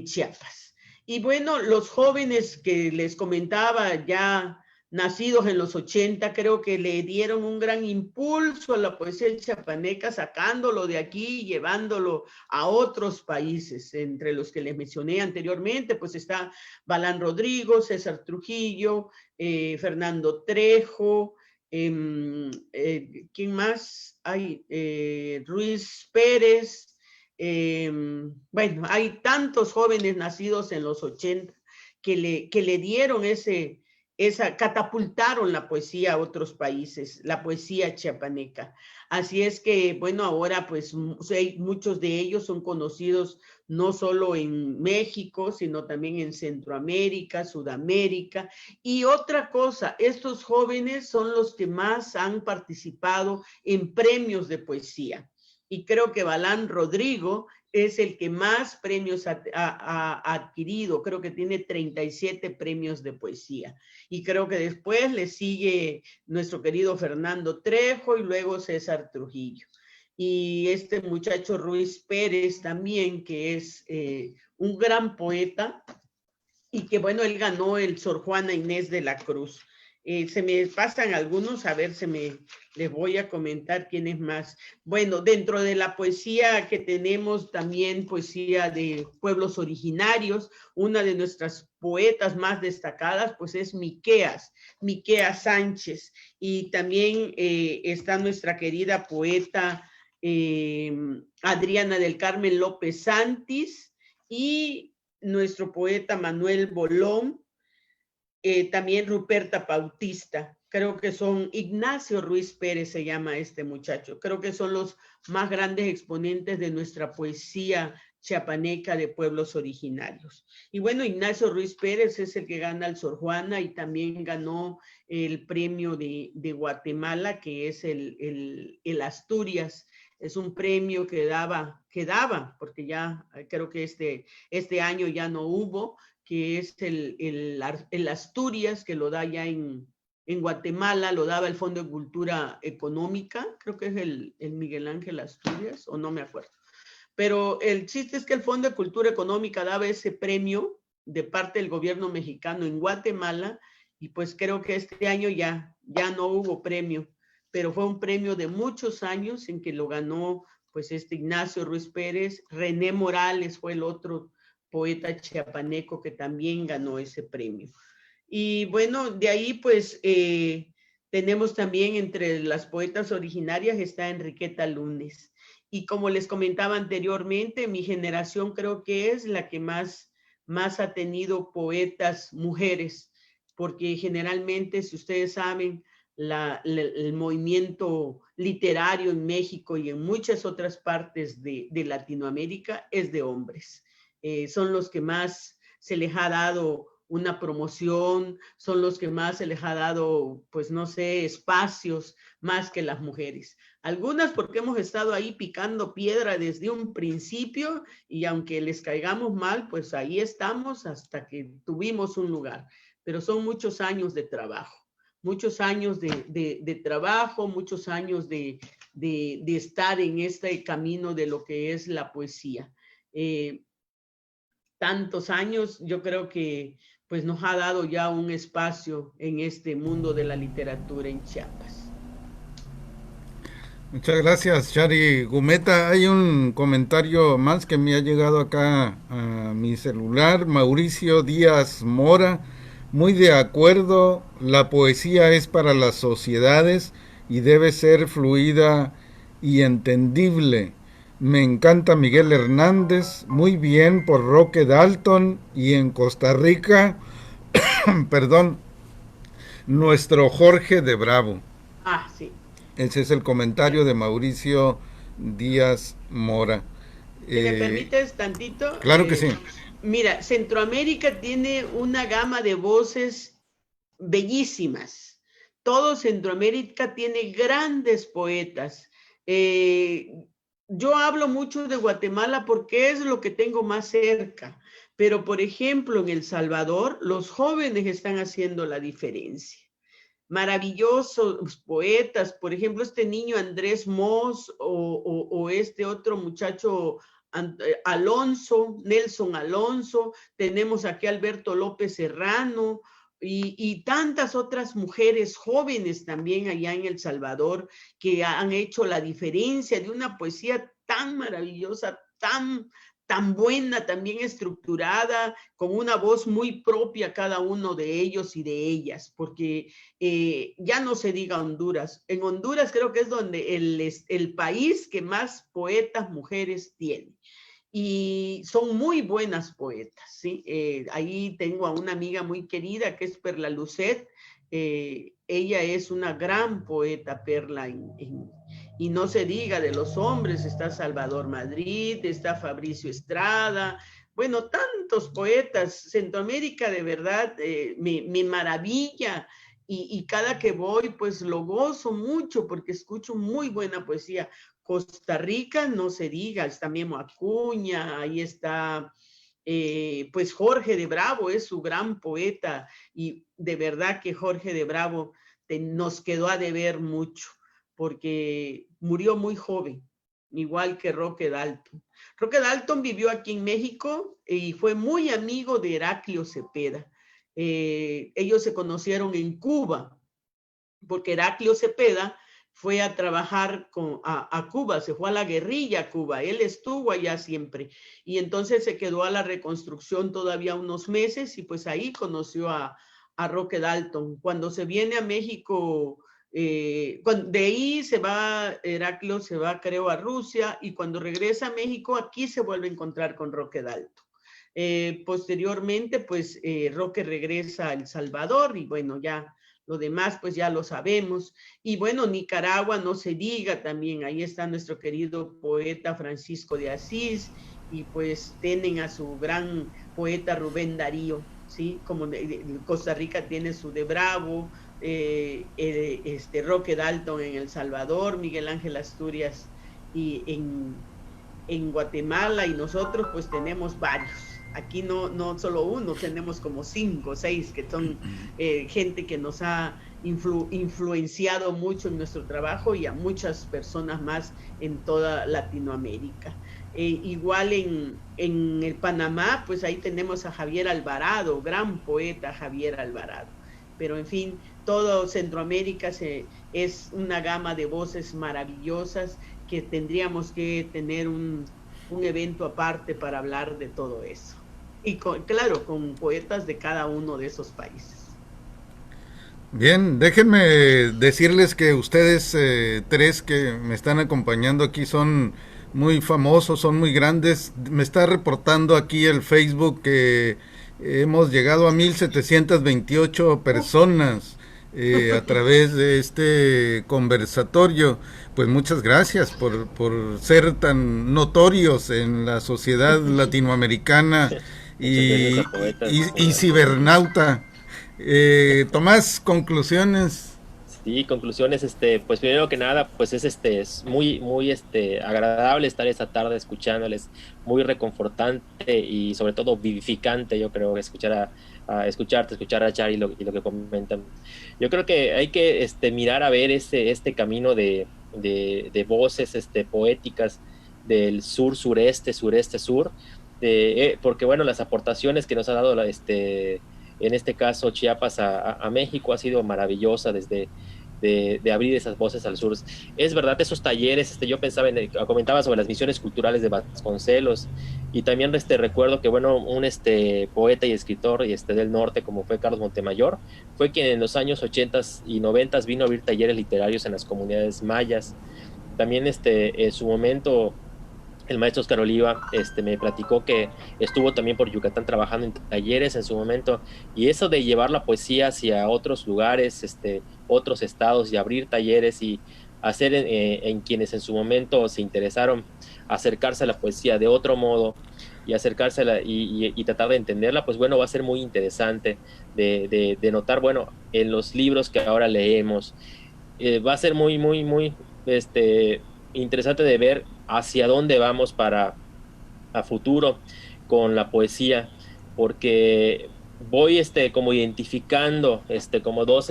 S3: Chiapas. Y bueno, los jóvenes que les comentaba ya nacidos en los 80, creo que le dieron un gran impulso a la poesía chiapaneca, sacándolo de aquí y llevándolo a otros países, entre los que les mencioné anteriormente, pues está Balán Rodrigo, César Trujillo, Fernando Trejo, ¿quién más? Hay Ruiz Pérez, bueno, hay tantos jóvenes nacidos en los 80 que le dieron catapultaron la poesía a otros países, la poesía chiapaneca. Así es que, bueno, ahora pues muchos de ellos son conocidos no solo en México, sino también en Centroamérica, Sudamérica. Y otra cosa, estos jóvenes son los que más han participado en premios de poesía. Y creo que Balán Rodrigo es el que más premios ha adquirido, creo que tiene 37 premios de poesía. Y creo que después le sigue nuestro querido Fernando Trejo y luego César Trujillo. Y este muchacho Ruiz Pérez también, que es un gran poeta y que bueno, él ganó el Sor Juana Inés de la Cruz. Se me pasan algunos, a ver, les voy a comentar quién es más. Bueno, dentro de la poesía que tenemos también poesía de pueblos originarios, una de nuestras poetas más destacadas pues es Miquea Sánchez, y también está nuestra querida poeta Adriana del Carmen López Santis y nuestro poeta Manuel Bolón. También Ruperta Bautista, creo que son Ignacio Ruiz Pérez se llama este muchacho, creo que son los más grandes exponentes de nuestra poesía chiapaneca de pueblos originarios. Y bueno, Ignacio Ruiz Pérez es el que gana el Sor Juana y también ganó el premio de Guatemala, que es el Asturias. Es un premio que daba, porque ya creo que este año ya no hubo, que es el Asturias, que lo da ya en En Guatemala lo daba el Fondo de Cultura Económica, creo que es el Miguel Ángel Asturias, o no me acuerdo. Pero el chiste es que el Fondo de Cultura Económica daba ese premio de parte del gobierno mexicano en Guatemala, y pues creo que este año ya no hubo premio, pero fue un premio de muchos años en que lo ganó pues Ignacio Ruiz Pérez. René Morales fue el otro poeta chiapaneco que también ganó ese premio. Y bueno, de ahí pues tenemos también entre las poetas originarias está Enriqueta Lunes. Y como les comentaba anteriormente, mi generación creo que es la que más ha tenido poetas mujeres, porque generalmente, si ustedes saben, el movimiento literario en México y en muchas otras partes de Latinoamérica es de hombres. Son los que más se les ha dado una promoción, son los que más se les ha dado, pues no sé, espacios más que las mujeres. Algunas porque hemos estado ahí picando piedra desde un principio, y aunque les caigamos mal, pues ahí estamos hasta que tuvimos un lugar. Pero son muchos años de trabajo, muchos años de trabajo, muchos años de estar en este camino de lo que es la poesía. Tantos años, yo creo que pues nos ha dado ya un espacio en este mundo de la literatura en Chiapas.
S1: Muchas gracias, Shari Gumeta. Hay un comentario más que me ha llegado acá a mi celular. Mauricio Díaz Mora, muy de acuerdo, la poesía es para las sociedades y debe ser fluida y entendible. Me encanta Miguel Hernández, muy bien por Roque Dalton, y en Costa Rica, perdón, nuestro Jorge de Bravo.
S3: Ah, sí.
S1: Ese es el comentario de Mauricio Díaz Mora.
S3: ¿Si me permites tantito?
S1: Claro que sí.
S3: Mira, Centroamérica tiene una gama de voces bellísimas. Todo Centroamérica tiene grandes poetas. Yo hablo mucho de Guatemala porque es lo que tengo más cerca, pero por ejemplo en El Salvador los jóvenes están haciendo la diferencia. Maravillosos poetas, por ejemplo este niño Andrés Moss o este otro muchacho Alonso, Nelson Alonso, tenemos aquí a Alberto López Serrano, y tantas otras mujeres jóvenes también allá en El Salvador que han hecho la diferencia de una poesía tan maravillosa, tan buena, también estructurada, con una voz muy propia cada uno de ellos y de ellas, porque ya no se diga Honduras. En Honduras creo que es donde el país que más poetas mujeres tiene. Y son muy buenas poetas, ¿sí? Ahí tengo a una amiga muy querida que es Perla Lucet. Ella es una gran poeta, Perla, y no se diga de los hombres, está Salvador Madrid, está Fabricio Estrada, bueno, tantos poetas. Centroamérica de verdad me maravilla, y cada que voy pues lo gozo mucho porque escucho muy buena poesía. Costa Rica, no se diga, está Memo Acuña, ahí está pues Jorge de Bravo, es su gran poeta, y de verdad que Jorge de Bravo nos quedó a deber mucho, porque murió muy joven, igual que Roque Dalton. Roque Dalton vivió aquí en México y fue muy amigo de Heraclio Cepeda. Ellos se conocieron en Cuba, porque Heraclio Cepeda fue a trabajar a Cuba, se fue a la guerrilla a Cuba, él estuvo allá siempre, y entonces se quedó a la reconstrucción todavía unos meses, y pues ahí conoció a Roque Dalton. Cuando se viene a México, de ahí se va, Heraclio se va creo a Rusia, y cuando regresa a México, aquí se vuelve a encontrar con Roque Dalton. Posteriormente, pues Roque regresa a El Salvador, y bueno, ya lo demás pues ya lo sabemos. Y bueno, Nicaragua no se diga también, ahí está nuestro querido poeta Francisco de Asís, y pues tienen a su gran poeta Rubén Darío, ¿sí? Como Costa Rica tiene su de Bravo, Roque Dalton en El Salvador, Miguel Ángel Asturias y en Guatemala, y nosotros pues tenemos varios. aquí no solo uno, tenemos como 5 o 6 que son gente que nos ha influenciado mucho en nuestro trabajo y a muchas personas más en toda Latinoamérica. Igual en el Panamá, pues ahí tenemos a Javier Alvarado, gran poeta Javier Alvarado. Pero en fin, todo Centroamérica es una gama de voces maravillosas que tendríamos que tener un evento aparte para hablar de todo eso. Y claro, con poetas de cada uno de esos países.
S1: Bien, déjenme decirles que ustedes tres que me están acompañando aquí son muy famosos, son muy grandes. Me está reportando aquí el Facebook que hemos llegado a 1728 personas a través de este conversatorio. Pues muchas gracias por ser tan notorios en la sociedad latinoamericana y cibernauta. Tomás, conclusiones.
S2: Sí, conclusiones, pues primero que nada, pues es muy agradable estar esta tarde escuchándoles, muy reconfortante y sobre todo vivificante, yo creo, escuchar a Char y lo que comentan. Yo creo que hay que mirar a ver este camino de voces poéticas del sur-sureste, sureste-sur, porque bueno, las aportaciones que nos ha dado en este caso Chiapas a México ha sido maravillosa desde de abrir esas voces al sur. Es verdad, esos talleres, yo pensaba comentaba sobre las misiones culturales de Vasconcelos, y también recuerdo que bueno, un poeta y escritor del norte como fue Carlos Montemayor, fue quien en los años 80 y 90 vino a abrir talleres literarios en las comunidades mayas. También en su momento el maestro Oscar Oliva me platicó que estuvo también por Yucatán trabajando en talleres en su momento, y eso de llevar la poesía hacia otros lugares, otros estados, y abrir talleres y hacer en quienes en su momento se interesaron acercarse a la poesía de otro modo y acercársela y tratar de entenderla, pues bueno, va a ser muy interesante de notar, bueno, en los libros que ahora leemos, va a ser muy interesante de ver hacia dónde vamos a futuro con la poesía, porque voy como identificando como dos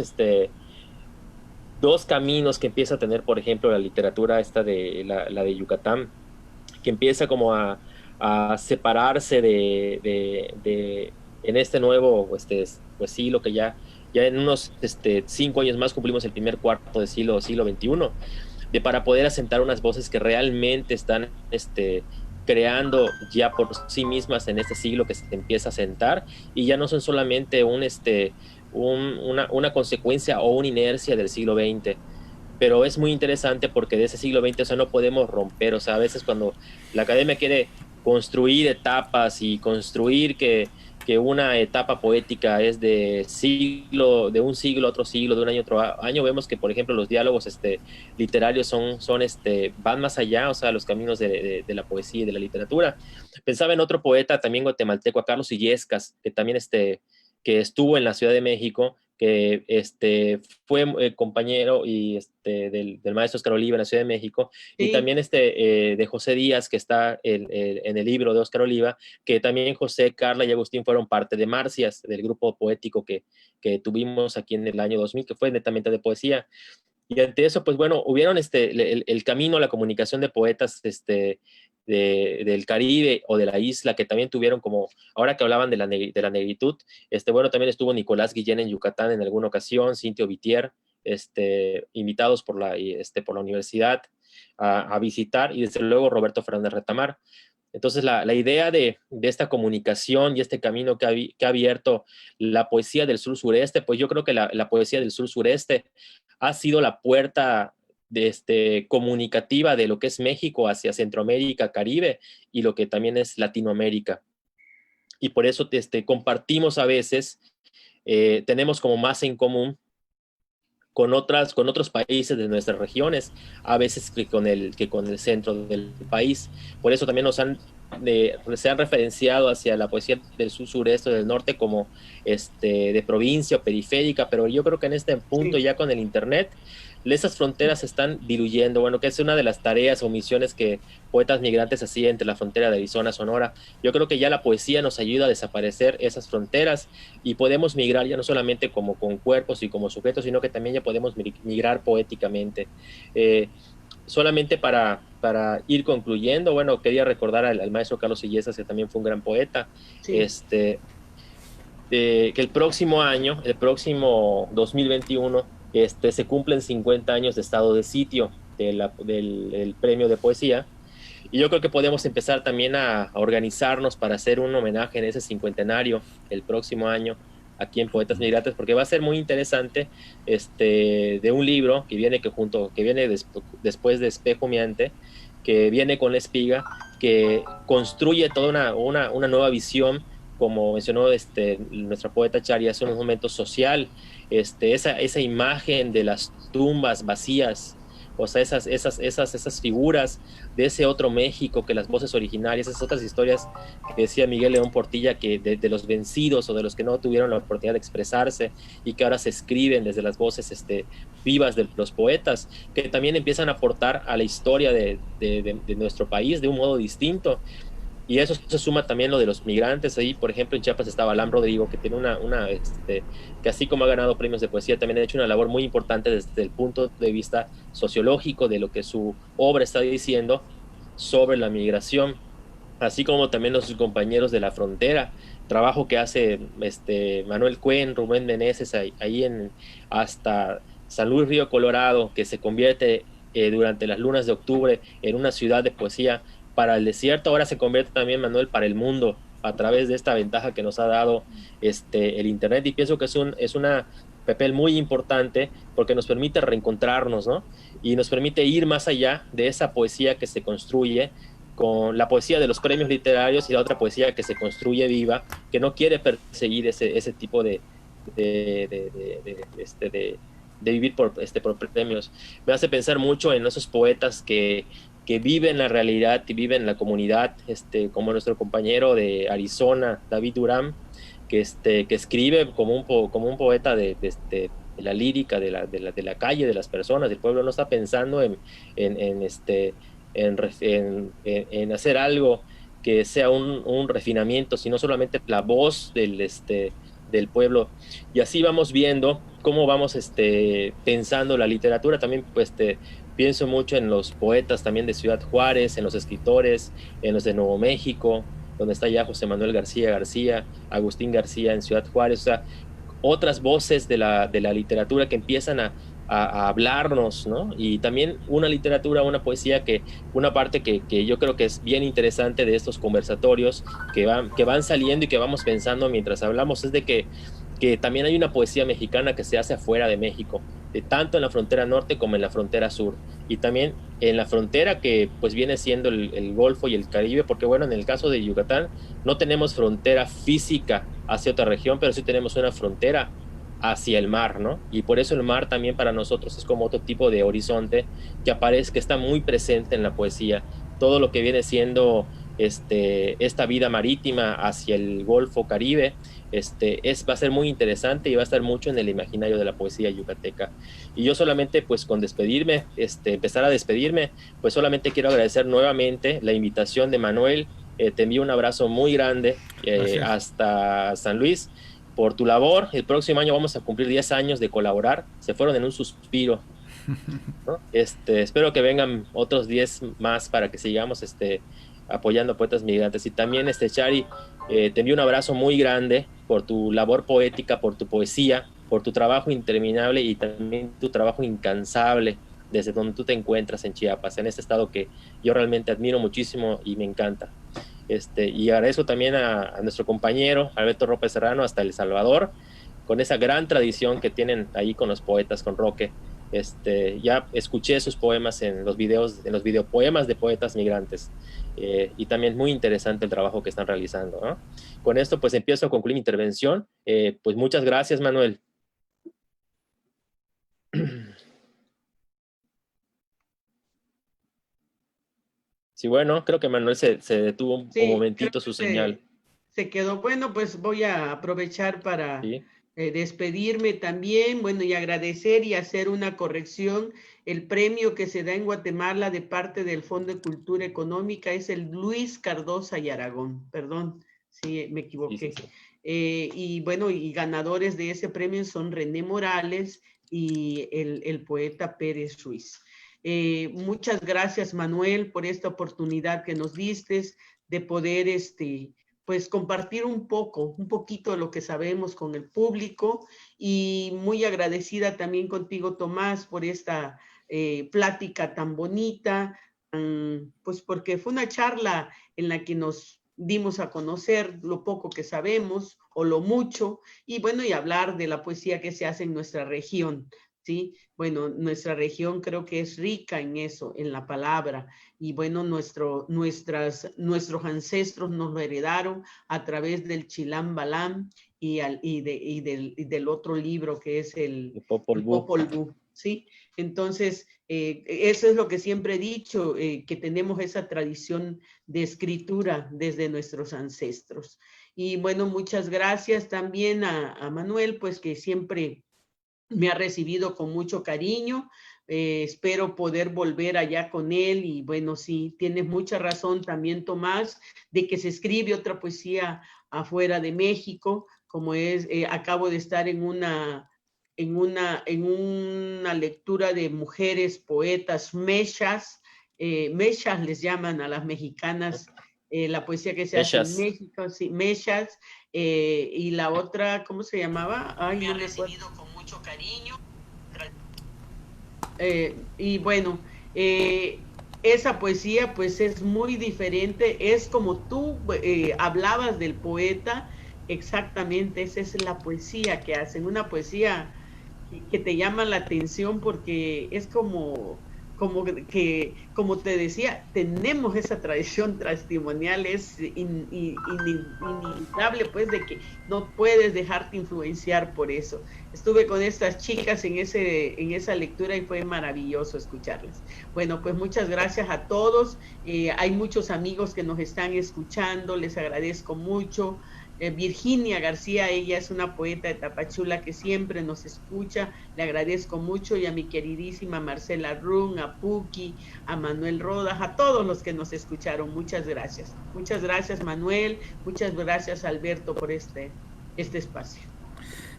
S2: caminos que empieza a tener, por ejemplo, la literatura de la de Yucatán, que empieza como a separarse en este nuevo pues siglo, que ya en unos 5 años más cumplimos el primer cuarto de siglo XXI, para poder asentar unas voces que realmente están creando ya por sí mismas en este siglo que se empieza a asentar, y ya no son solamente una consecuencia o una inercia del siglo XX. Pero es muy interesante porque de ese siglo XX, o sea, no podemos romper, o sea, a veces cuando la academia quiere construir etapas y construir que una etapa poética es de un siglo a otro siglo, de un año a otro año, vemos que, por ejemplo, los diálogos literarios van más allá, o sea, los caminos de la poesía y de la literatura. Pensaba en otro poeta también guatemalteco, a Carlos Illescas, que también que estuvo en la Ciudad de México, que fue compañero y del maestro Oscar Oliva en la Ciudad de México, sí. Y también de José Díaz, que está en el libro de Oscar Oliva, que también José, Carla y Agustín fueron parte de Marcias, del grupo poético que tuvimos aquí en el año 2000, que fue netamente de poesía. Y ante eso, pues bueno, hubieron el camino, la comunicación de poetas del Caribe o de la isla, que también tuvieron, como ahora que hablaban de la negritud, bueno, también estuvo Nicolás Guillén en Yucatán en alguna ocasión, Cintio Vitier, invitados por la universidad a visitar, y desde luego Roberto Fernández Retamar. Entonces la idea de esta comunicación y este camino que ha abierto la poesía del sur-sureste, pues yo creo que la poesía del sur-sureste ha sido la puerta comunicativa de lo que es México hacia Centroamérica, Caribe, y lo que también es Latinoamérica. Y por eso compartimos a veces, tenemos como más en común con otros países de nuestras regiones, a veces que con el centro del país. Por eso también se han referenciado hacia la poesía del sur-sureste, del norte, como de provincia o periférica, pero yo creo que en este punto, sí, ya con el internet, esas fronteras se están diluyendo, bueno, que es una de las tareas o misiones que poetas migrantes hacían entre la frontera de Arizona, Sonora. Yo creo que ya la poesía nos ayuda a desaparecer esas fronteras y podemos migrar ya no solamente como con cuerpos y como sujetos, sino que también ya podemos migrar poéticamente. Eh, Solamente ir concluyendo, bueno, quería recordar al maestro Carlos Illesas, que también fue un gran poeta,
S3: Sí.
S2: este, que el próximo año, el próximo 2021, se cumplen 50 años de estado de sitio del premio de poesía. Y yo creo que podemos empezar también a organizarnos para hacer un homenaje en ese cincuentenario el próximo año aquí en Poetas Migrantes, porque va a ser muy interesante de un libro que viene después de Espejo Humeante, que viene con La Espiga, que construye toda una nueva visión, como mencionó nuestra poeta Chari hace unos momentos, social, esa imagen de las tumbas vacías, o sea, esas figuras de ese otro México, que las voces originarias, esas otras historias que decía Miguel León Portilla, que de los vencidos o de los que no tuvieron la oportunidad de expresarse y que ahora se escriben desde las voces vivas de los poetas, que también empiezan a aportar a la historia de nuestro país de un modo distinto. Y eso se suma también lo de los migrantes. Ahí, por ejemplo, en Chiapas estaba Alam Rodrigo, que tiene que así como ha ganado premios de poesía, también ha hecho una labor muy importante desde el punto de vista sociológico de lo que su obra está diciendo sobre la migración, así como también los compañeros de la frontera, trabajo que hace Manuel Cuen, Rubén Meneses, ahí hasta San Luis Río Colorado, que se convierte durante las lunas de octubre en una ciudad de poesía para el desierto. Ahora se convierte también, Manuel, para el mundo, a través de esta ventaja que nos ha dado el Internet, y pienso que es una papel muy importante porque nos permite reencontrarnos, ¿no? Y nos permite ir más allá de esa poesía que se construye con la poesía de los premios literarios y la otra poesía que se construye viva, que no quiere perseguir ese tipo de, de, de, este, de vivir por premios. Me hace pensar mucho en esos poetas que viven la realidad y viven la comunidad, como nuestro compañero de Arizona, David Durán, que escribe como un poeta de la lírica, de la calle, de las personas, del pueblo. No está pensando en hacer algo que sea un refinamiento, sino solamente la voz del pueblo. Y así vamos viendo cómo vamos pensando la literatura. También pienso mucho en los poetas también de Ciudad Juárez, en los escritores, en los de Nuevo México, donde está ya José Manuel García, Agustín García en Ciudad Juárez, o sea, otras voces de la literatura que empiezan a hablarnos, ¿no? Y también una literatura, una poesía una parte que yo creo que es bien interesante de estos conversatorios que van saliendo y que vamos pensando mientras hablamos, es de que también hay una poesía mexicana que se hace afuera de México, tanto en la frontera norte como en la frontera sur, y también en la frontera que pues viene siendo el Golfo y el Caribe, porque bueno, en el caso de Yucatán no tenemos frontera física hacia otra región, pero sí tenemos una frontera hacia el mar, ¿no? Y por eso el mar también para nosotros es como otro tipo de horizonte que está muy presente en la poesía. Todo lo que viene siendo esta vida marítima hacia el Golfo Caribe, va a ser muy interesante y va a estar mucho en el imaginario de la poesía yucateca. Y yo solamente, pues con despedirme, empezar a despedirme, pues solamente quiero agradecer nuevamente la invitación de Manuel. Te envío un abrazo muy grande hasta San Luis por tu labor. El próximo año vamos a cumplir 10 años de colaborar. Se fueron en un suspiro, ¿no? Espero que vengan otros 10 más para que sigamos apoyando a poetas migrantes. Y también, Chari, te envío un abrazo muy grande por tu labor poética, por tu poesía, por tu trabajo interminable y también tu trabajo incansable desde donde tú te encuentras en Chiapas, en este estado que yo realmente admiro muchísimo y me encanta. Y agradezco también a nuestro compañero Alberto López Serrano hasta El Salvador, con esa gran tradición que tienen ahí con los poetas, con Roque. Ya escuché sus poemas en los videopoemas de poetas migrantes, y también muy interesante el trabajo que están realizando, ¿no? Con esto pues empiezo a concluir mi intervención. Pues muchas gracias, Manuel. Sí, bueno, creo que Manuel se detuvo un
S3: Sí, creo
S2: momentito su
S3: que
S2: señal.
S3: se quedó. Bueno, pues voy a aprovechar para
S2: ¿Sí?
S3: despedirme también, bueno, y agradecer y hacer una corrección. El premio que se da en Guatemala de parte del Fondo de Cultura Económica es el Luis Cardosa y Aragón, perdón, sí, me equivoqué.
S2: Sí, sí, sí.
S3: Y bueno, y ganadores de ese premio son René Morales y el poeta Pérez Ruiz. Muchas gracias, Manuel, por esta oportunidad que nos diste de poder pues compartir un poquito de lo que sabemos con el público, y muy agradecida también contigo, Tomás, por esta plática tan bonita, pues porque fue una charla en la que nos dimos a conocer lo poco que sabemos o lo mucho, y bueno, y hablar de la poesía que se hace en nuestra región. ¿Sí? Bueno, nuestra región creo que es rica en eso, en la palabra, y bueno, nuestros ancestros nos lo heredaron a través del Chilam Balam y del otro libro que es el
S2: Popol Vuh.
S3: Popol Vuh, ¿sí? Entonces, eso es lo que siempre he dicho, que tenemos esa tradición de escritura desde nuestros ancestros. Y bueno, muchas gracias también a Manuel, pues que siempre me ha recibido con mucho cariño. Espero poder volver allá con él, y bueno, sí, tienes mucha razón también, Tomás, de que se escribe otra poesía afuera de México, como es, acabo de estar en una lectura de mujeres poetas mechas, mechas les llaman a las mexicanas, la poesía que se hace en México, sí, mechas, y la otra, ¿cómo se llamaba? Ay, me ha recibido con mucho cariño. Y bueno, esa poesía pues es muy diferente, es como tú hablabas del poeta, exactamente, esa es la poesía que hacen, una poesía que te llama la atención porque es como te decía, tenemos esa tradición testimonial, es inevitable, pues, de que no puedes dejarte influenciar por eso. Estuve con estas chicas en esa lectura y fue maravilloso escucharlas. Bueno, pues muchas gracias a todos. Hay muchos amigos que nos están escuchando, les agradezco mucho. Virginia García, ella es una poeta de Tapachula que siempre nos escucha, le agradezco mucho, y a mi queridísima Marcela Run, a Puki, a Manuel Rodas, a todos los que nos escucharon, muchas gracias. Muchas gracias, Manuel, muchas gracias, Alberto, por este espacio.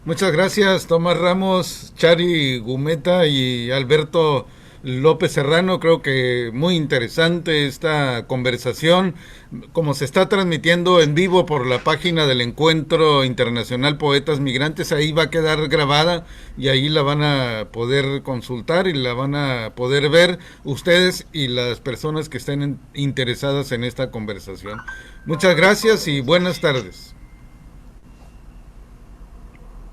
S1: Muchas gracias, Tomás Ramos, Chari Gumeta y Alberto López Serrano. Creo que muy interesante esta conversación, como se está transmitiendo en vivo por la página del Encuentro Internacional Poetas Migrantes. Ahí va a quedar grabada y ahí la van a poder consultar y la van a poder ver ustedes y las personas que estén interesadas en esta conversación. Muchas gracias y buenas tardes.